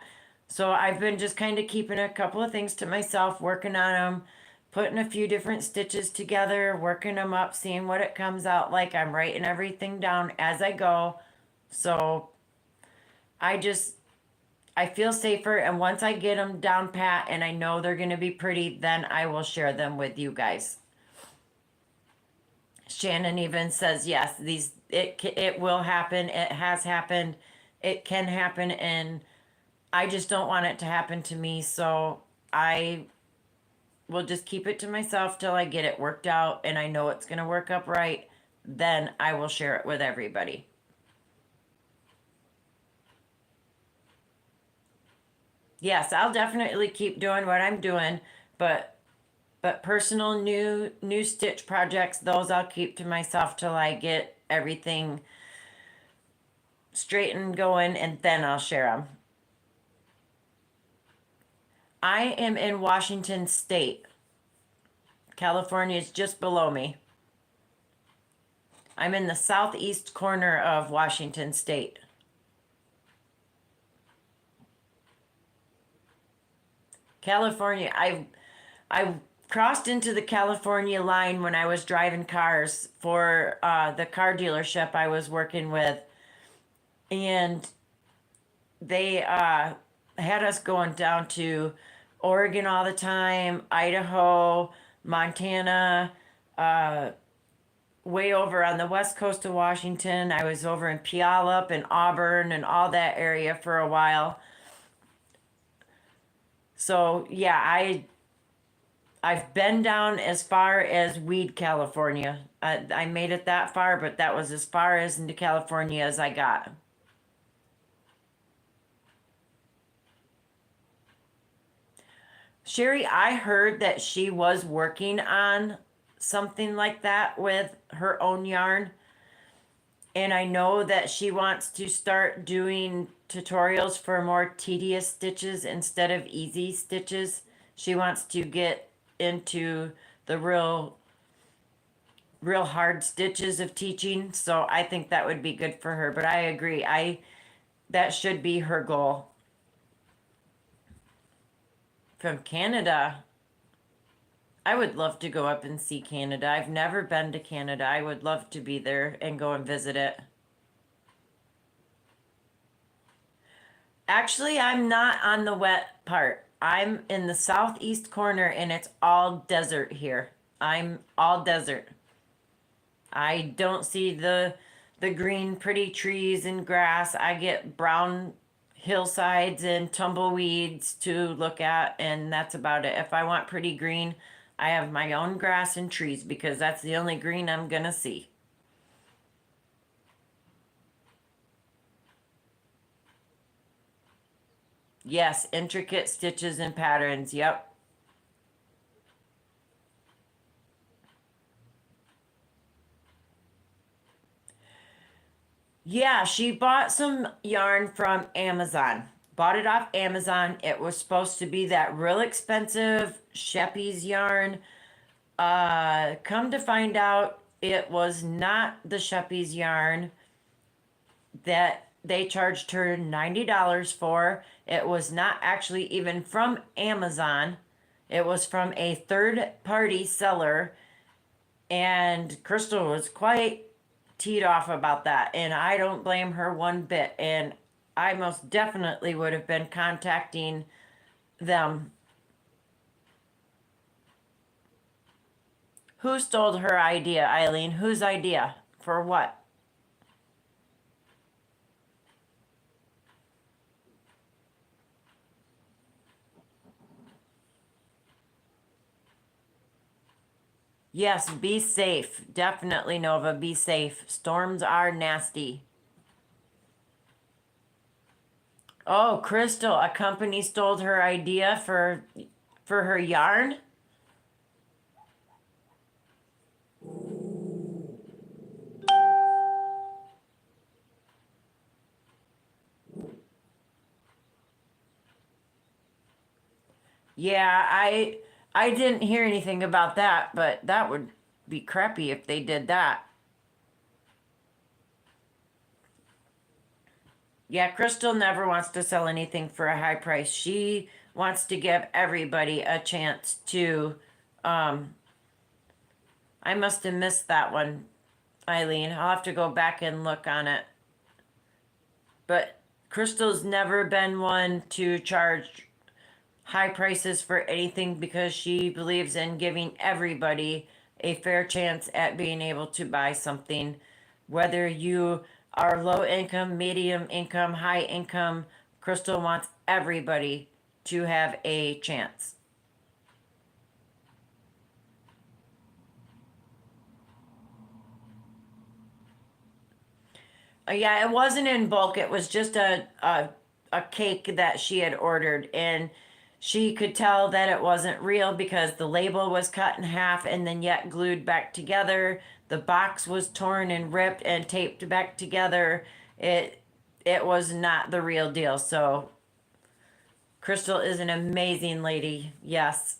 So I've been just kind of keeping a couple of things to myself, working on them, putting a few different stitches together, working them up, seeing what it comes out like. I'm writing everything down as I go. So I just I feel safer, and once I get them down pat and I know they're going to be pretty, then I will share them with you guys. Shannon even says yes, it will happen. It has happened. It can happen, and I just don't want it to happen to me, so I will just keep it to myself till I get it worked out and I know it's going to work up right. Then I will share it with everybody. Yes, I'll definitely keep doing what I'm doing, but personal new stitch projects, those I'll keep to myself till I get everything straight and going, and then I'll share them. I am in Washington State. California is just below me. I'm in the southeast corner of Washington State. California, I crossed into the California line when I was driving cars for the car dealership I was working with, and they had us going down to Oregon all the time, Idaho, Montana, way over on the west coast of Washington. I was over in Puyallup and Auburn and all that area for a while. So yeah, I've been down as far as Weed, California. I made it that far, but that was as far as into California as I got. Sherry, I heard that she was working on something like that with her own yarn. And I know that she wants to start doing tutorials for more tedious stitches instead of easy stitches. She wants to get into the real hard stitches of teaching. So I think that would be good for her. But I agree. That should be her goal. From Canada, I would love to go up and see Canada. I've never been to Canada. I would love to be there and go and visit it. Actually, I'm not on the wet part. I'm in the southeast corner and it's all desert here. I'm all desert. I don't see the green pretty trees and grass. I get brown hillsides and tumbleweeds to look at, and that's about it. If I want pretty green, I have my own grass and trees because that's the only green I'm gonna see. Yes, intricate stitches and patterns. Yep. Yeah, she bought some yarn from Amazon. Bought it off Amazon. It was supposed to be that real expensive Sheppy's yarn. Come to find out, it was not the Sheppy's yarn that they charged her $90 for. It was not actually even from Amazon. It was from a third party seller. And Crystal was quite teed off about that. And I don't blame her one bit. And I most definitely would have been contacting them. Who stole her idea, Eileen? Whose idea? For what? Yes, be safe. Definitely, Nova, be safe. Storms are nasty. Oh, Crystal, a company stole her idea for her yarn. Yeah, I didn't hear anything about that, but that would be crappy if they did that. Yeah, Crystal never wants to sell anything for a high price. She wants to give everybody a chance to um I must have missed that one, Eileen. I'll have to go back and look on it. But Crystal's never been one to charge high prices for anything because she believes in giving everybody a fair chance at being able to buy something, whether you are low income, medium income, high income. Crystal wants everybody to have a chance. Yeah, it wasn't in bulk. It was just a cake that she had ordered, and she could tell that it wasn't real because the label was cut in half and then yet glued back together. The box was torn and ripped and taped back together. It it was not the real deal. So Crystal is an amazing lady. Yes.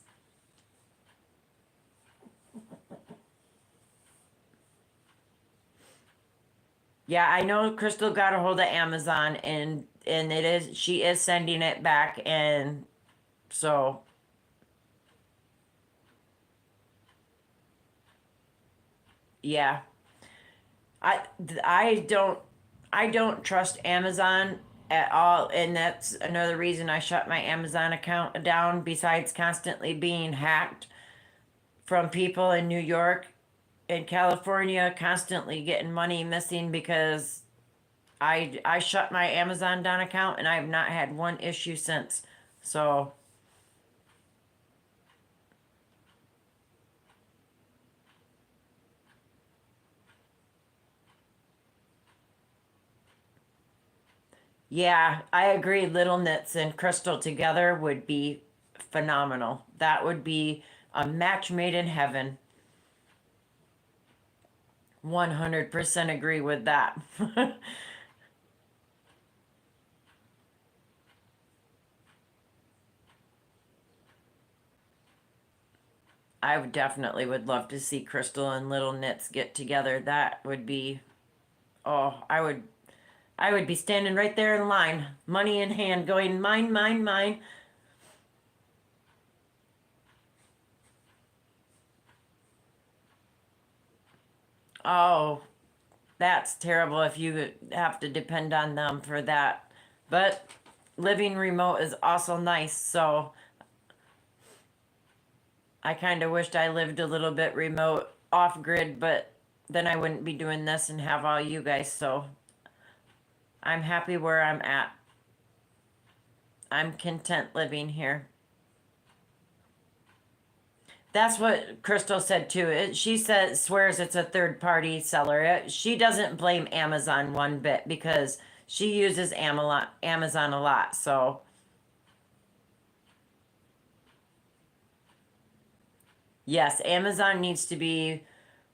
Yeah, I know Crystal got a hold of Amazon and it is she is sending it back and so yeah. I I don't I don't trust Amazon at all, and that's another reason I shut my Amazon account down. Besides constantly being hacked from people in New York and California, constantly getting money missing because I shut my Amazon down account and I have not had one issue since. So yeah, I agree. Little Knits and Crystal together would be phenomenal. That would be a match made in heaven. 100% agree with that. I would definitely would love to see Crystal and Little Knits get together. That would be oh, I would be standing right there in line, money in hand, going mine, mine, mine. Oh, that's terrible if you have to depend on them for that. But living remote is also nice, so I kind of wished I lived a little bit remote off grid, but then I wouldn't be doing this and have all you guys, so I'm happy where I'm at. I'm content living here. That's what Crystal said too. She says swears it's a third party seller. She doesn't blame Amazon one bit because she uses Amazon a lot. So yes, Amazon needs to be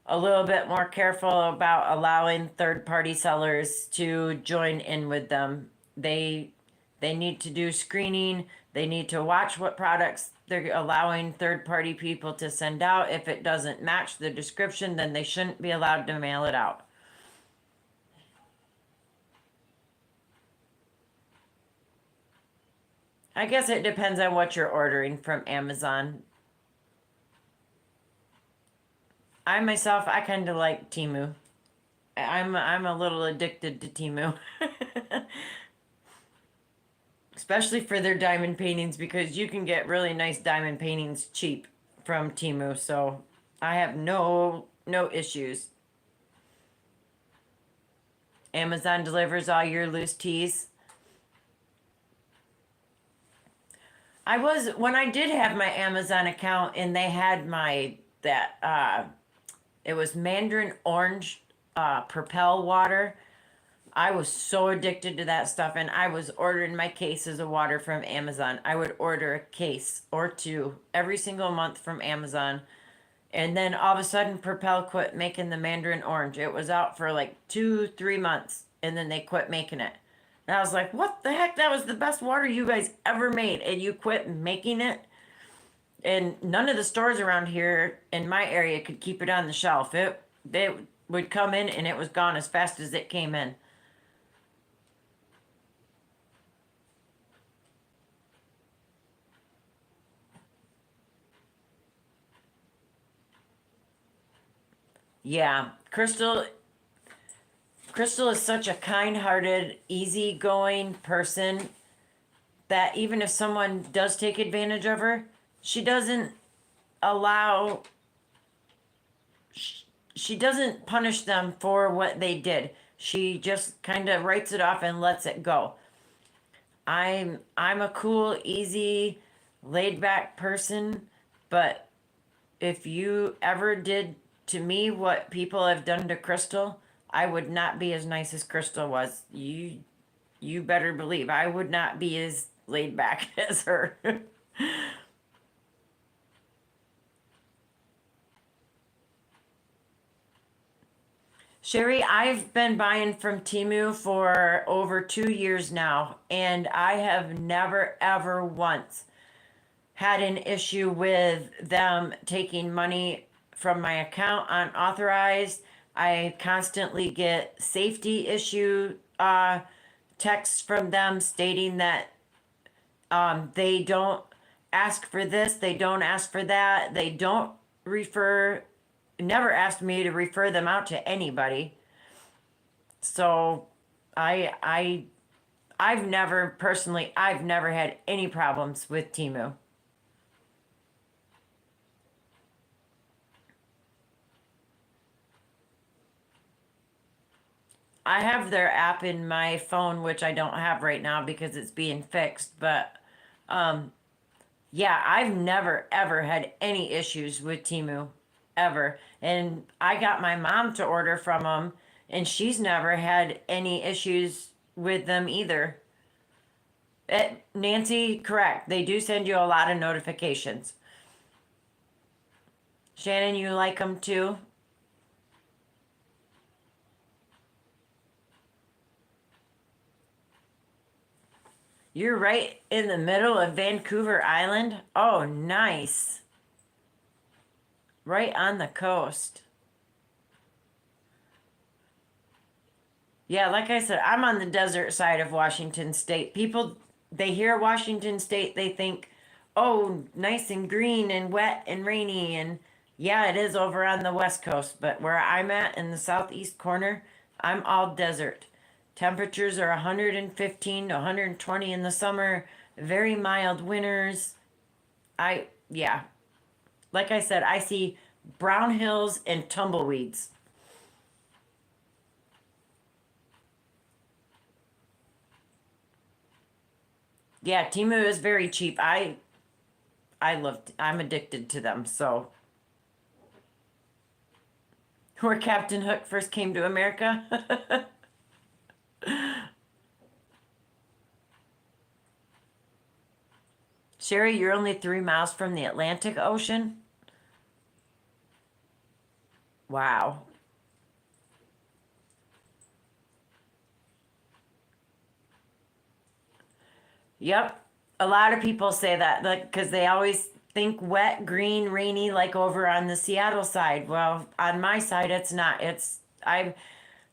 a little bit more careful about allowing third party sellers to join in with them. They need to do screening. They need to watch what products they're allowing third party people to send out. If it doesn't match the description, then they shouldn't be allowed to mail it out. I guess it depends on what you're ordering from Amazon. I myself, I kind of like Temu. I'm a little addicted to Temu. Especially for their diamond paintings because you can get really nice diamond paintings cheap from Temu. So I have no issues. Amazon delivers all your loose teas. I was when I did have my Amazon account and they had my that it was Mandarin orange Propel water. I was so addicted to that stuff, and I was ordering my cases of water from Amazon. I would order a case or two every single month from Amazon. And then all of a sudden, Propel quit making the Mandarin Orange. It was out for like 2, 3 months, and then they quit making it. And I was like, what the heck? That was the best water you guys ever made, and you quit making it? And none of the stores around here in my area could keep it on the shelf. They would come in, and it was gone as fast as it came in. Yeah, Crystal is such a kind-hearted, easygoing person that even if someone does take advantage of her, she doesn't allow she doesn't punish them for what they did. She just kind of writes it off and lets it go. I'm a cool, easy, laid back person, but if you ever did to me what people have done to Crystal, I would not be as nice as Crystal was. You better believe I would not be as laid back as her. Sherry, I've been buying from Timu for over 2 years now, and I have never ever once had an issue with them taking money from my account unauthorized. I constantly get safety issue texts from them stating that they don't ask for this, they don't ask for that, they don't refer, never asked me to refer them out to anybody. So I I I've never personally I've never had any problems with Timu. I have their app in my phone, which I don't have right now because it's being fixed. But yeah, I've never ever had any issues with Timu ever. And I got my mom to order from them, and she's never had any issues with them either. Nancy, correct. They do send you a lot of notifications. Shannon, you like them too? You're right in the middle of Vancouver Island. Oh, nice. Right on the coast. Yeah, like I said, I'm on the desert side of Washington State. People, they hear Washington State, they think, oh, nice and green and wet and rainy. And yeah, it is over on the west coast, but where I'm at in the southeast corner, I'm all desert. Temperatures are 115 to 120 in the summer, very mild winters. Yeah, like I said, I see brown hills and tumbleweeds. Yeah, Timu is very cheap. I'm addicted to them. So, where Captain Hook first came to America. Sherry, you're only 3 miles from the Atlantic Ocean. Wow. Yep. A lot of people say that because they always think wet, green, rainy, like over on the Seattle side. Well, on my side, it's not.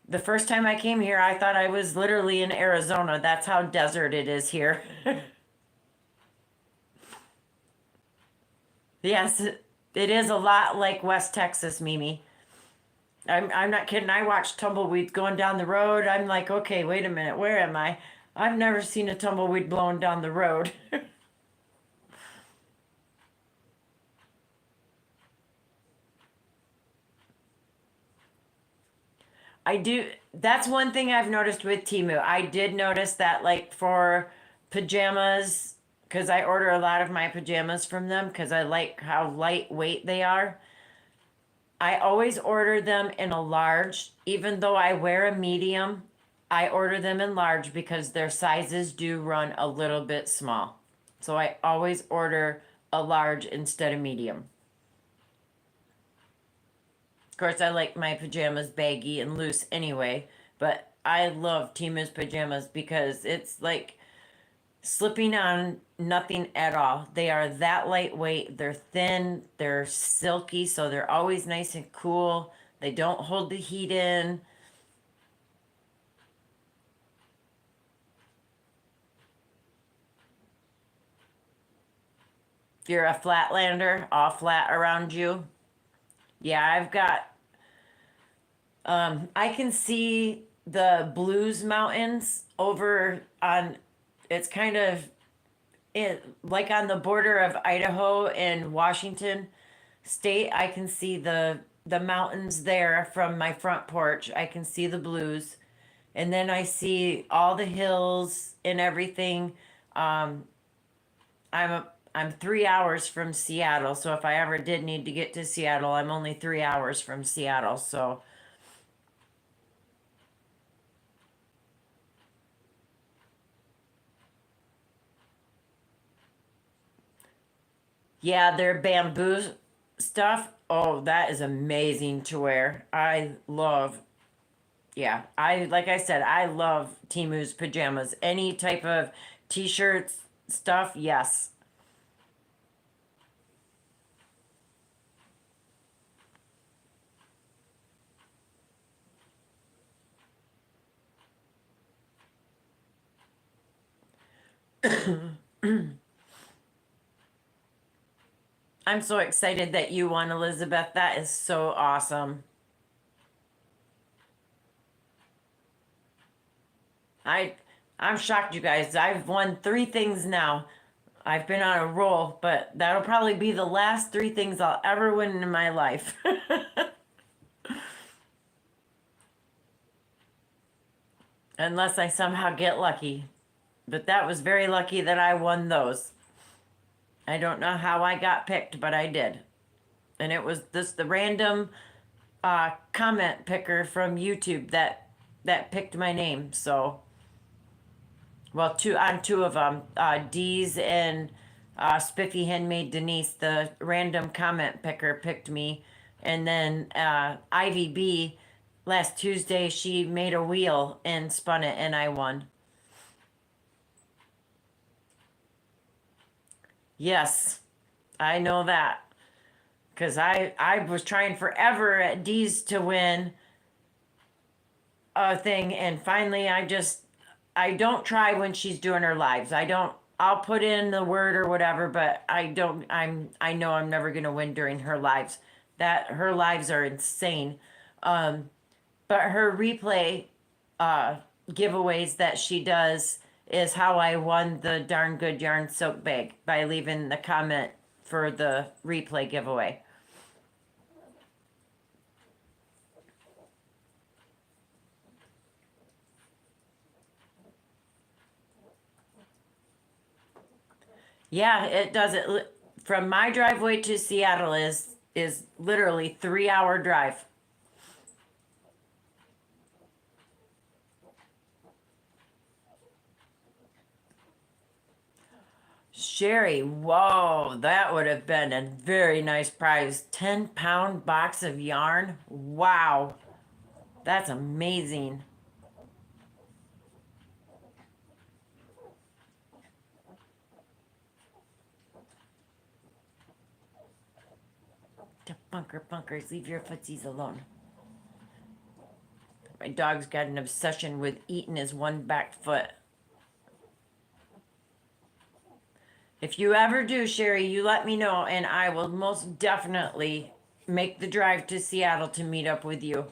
The first time I came here, I thought I was literally in Arizona. That's how desert it is here. Yes, it is a lot like West Texas, Mimi. I'm not kidding. I watched tumbleweeds going down the road. I'm like, okay, wait a minute, where am I? I've never seen a tumbleweed blowing down the road. I do. That's one thing I've noticed with Timu. I did notice that, like for pajamas, because I order a lot of my pajamas from them because I like how lightweight they are. I always order them in a large, even though I wear a medium. I order them in large because their sizes do run a little bit small. So I always order a large instead of medium. Of course, I like my pajamas baggy and loose anyway, but I love Timu's pajamas because it's like slipping on nothing at all. They are that lightweight, they're thin, they're silky, so they're always nice and cool. They don't hold the heat in. If you're a flatlander, all flat around you. Yeah, I've got I can see the Blues Mountains over on it's kind of like on the border of Idaho and Washington state. I can see the mountains there from my front porch. I can see the Blues. And then I see all the hills and everything. Um, I'm 3 hours from Seattle, so if I ever did need to get to Seattle, I'm only 3 hours from Seattle. So yeah, their bamboo stuff. Oh, that is amazing to wear. I love, yeah, I like I said, I love Timu's pajamas. Any type of t-shirts stuff, yes. I'm so excited that you won, Elizabeth. That is so awesome. I I'm shocked, you guys. I've won three things now. I've been on a roll, but that'll probably be the last three things I'll ever win in my life. Unless I somehow get lucky. But that was very lucky that I won those. I don't know how I got picked, but I did. And it was this the random comment picker from YouTube that picked my name. So, well, two of them, Dee's and Spiffy Handmade Denise, the random comment picker picked me, and then Ivy B. Last Tuesday, she made a wheel and spun it, and I won. Yes, I know that because I was trying forever at Dee's to win a thing, and finally I don't try when she's doing her lives. I don't. I'll put in the word or whatever, but I don't. I know I'm never gonna win during her lives. That her lives are insane. Um, but her replay uh, giveaways that she does is how I won the darn good yarn silk bag by leaving the comment for the replay giveaway. Yeah, it does it from my driveway to Seattle is literally 3 hour drive. Sherry, whoa, that would have been a very nice prize. 10-pound box of yarn. Wow, that's amazing. To bunker bunkers, leave your footsies alone. My dog's got an obsession with eating his one back foot. If you ever do, Sherry, you let me know, and I will most definitely make the drive to Seattle to meet up with you.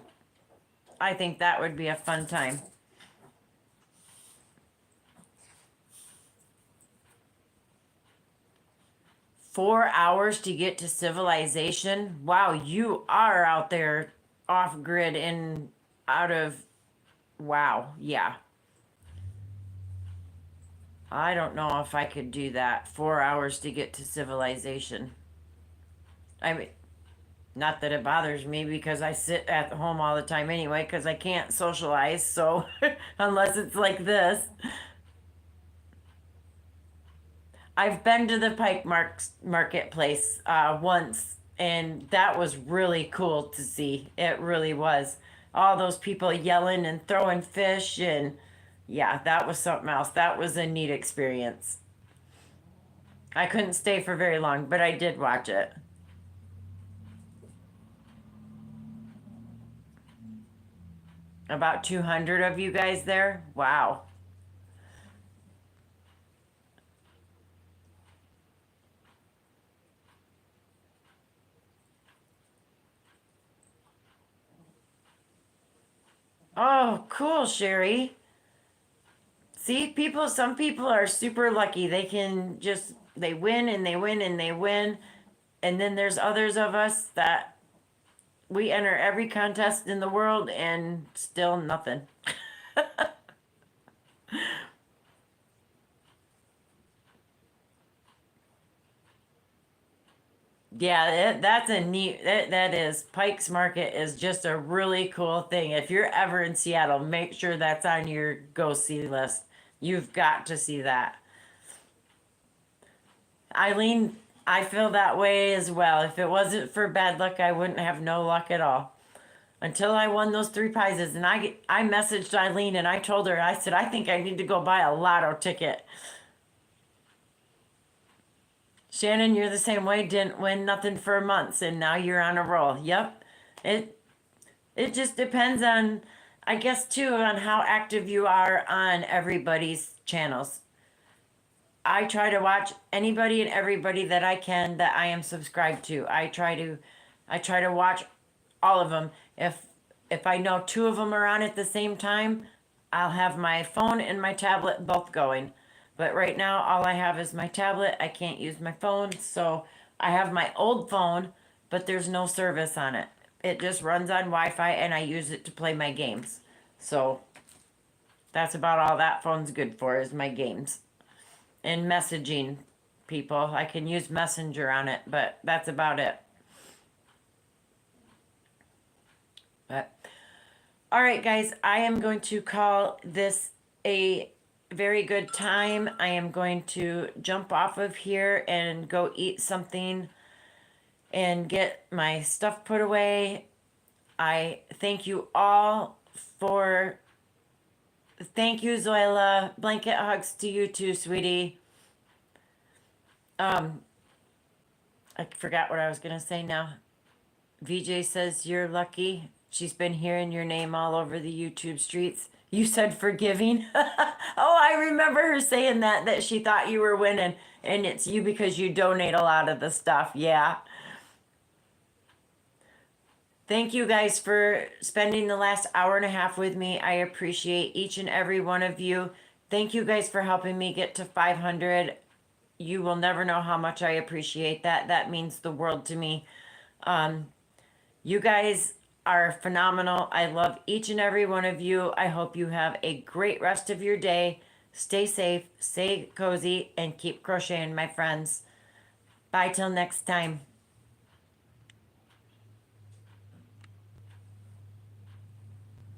I think that would be a fun time. 4 hours to get to civilization. Wow, you are out there off grid and out of. Wow, yeah. I don't know if I could do that. 4 hours to get to civilization. I mean, Not that it bothers me because I sit at home all the time anyway because I can't socialize. So unless it's like this, I've been to the Marketplace once, and that was really cool to see. It really was. All those people yelling and throwing fish, and yeah, that was something else. That was a neat experience. I couldn't stay for very long, but I did watch it. About 200 of you guys there? Wow. Oh, cool, Sherry. See, some people are super lucky. They can just, they win and they win and they win. And then there's others of us that we enter every contest in the world and still nothing. Yeah, that's a neat, that is, Pike's Market is just a really cool thing. If you're ever in Seattle, make sure that's on your go see list. You've got to see that. Eileen, I feel that way as well. If it wasn't for bad luck, I wouldn't have no luck at all. Until I won those three prizes, and I messaged Eileen and I told her, I said, I think I need to go buy a lotto ticket. Shannon, you're the same way. Didn't win nothing for months, and now you're on a roll. Yep. It it just depends on, I guess, too, on how active you are on everybody's channels. I try to watch anybody and everybody that I can that I am subscribed to. I try to watch all of them. If I know two of them are on at the same time, I'll have my phone and my tablet both going. But right now all I have is my tablet. I can't use my phone, so I have my old phone, but there's no service on it. It just runs on Wi-Fi and I use it to play my games. So that's about all that phone's good for is my games and messaging people. I can use Messenger on it, but that's about it. But all right, guys, I am going to call this a very good time. I am going to jump off of here and go eat something and get my stuff put away. I thank you all for. Thank you, Zoila. Blanket hugs to you too, sweetie. Um, I forgot what I was gonna say now. VJ says you're lucky. She's been hearing your name all over the YouTube streets. You said forgiving. Oh, I remember her saying that she thought you were winning, and it's you because you donate a lot of the stuff. Yeah. Thank you guys for spending the last hour and a half with me. I appreciate each and every one of you. Thank you guys for helping me get to 500. You will never know how much I appreciate that. That means the world to me. You guys are phenomenal. I love each and every one of you. I hope you have a great rest of your day. Stay safe, stay cozy, and keep crocheting, my friends. Bye till next time.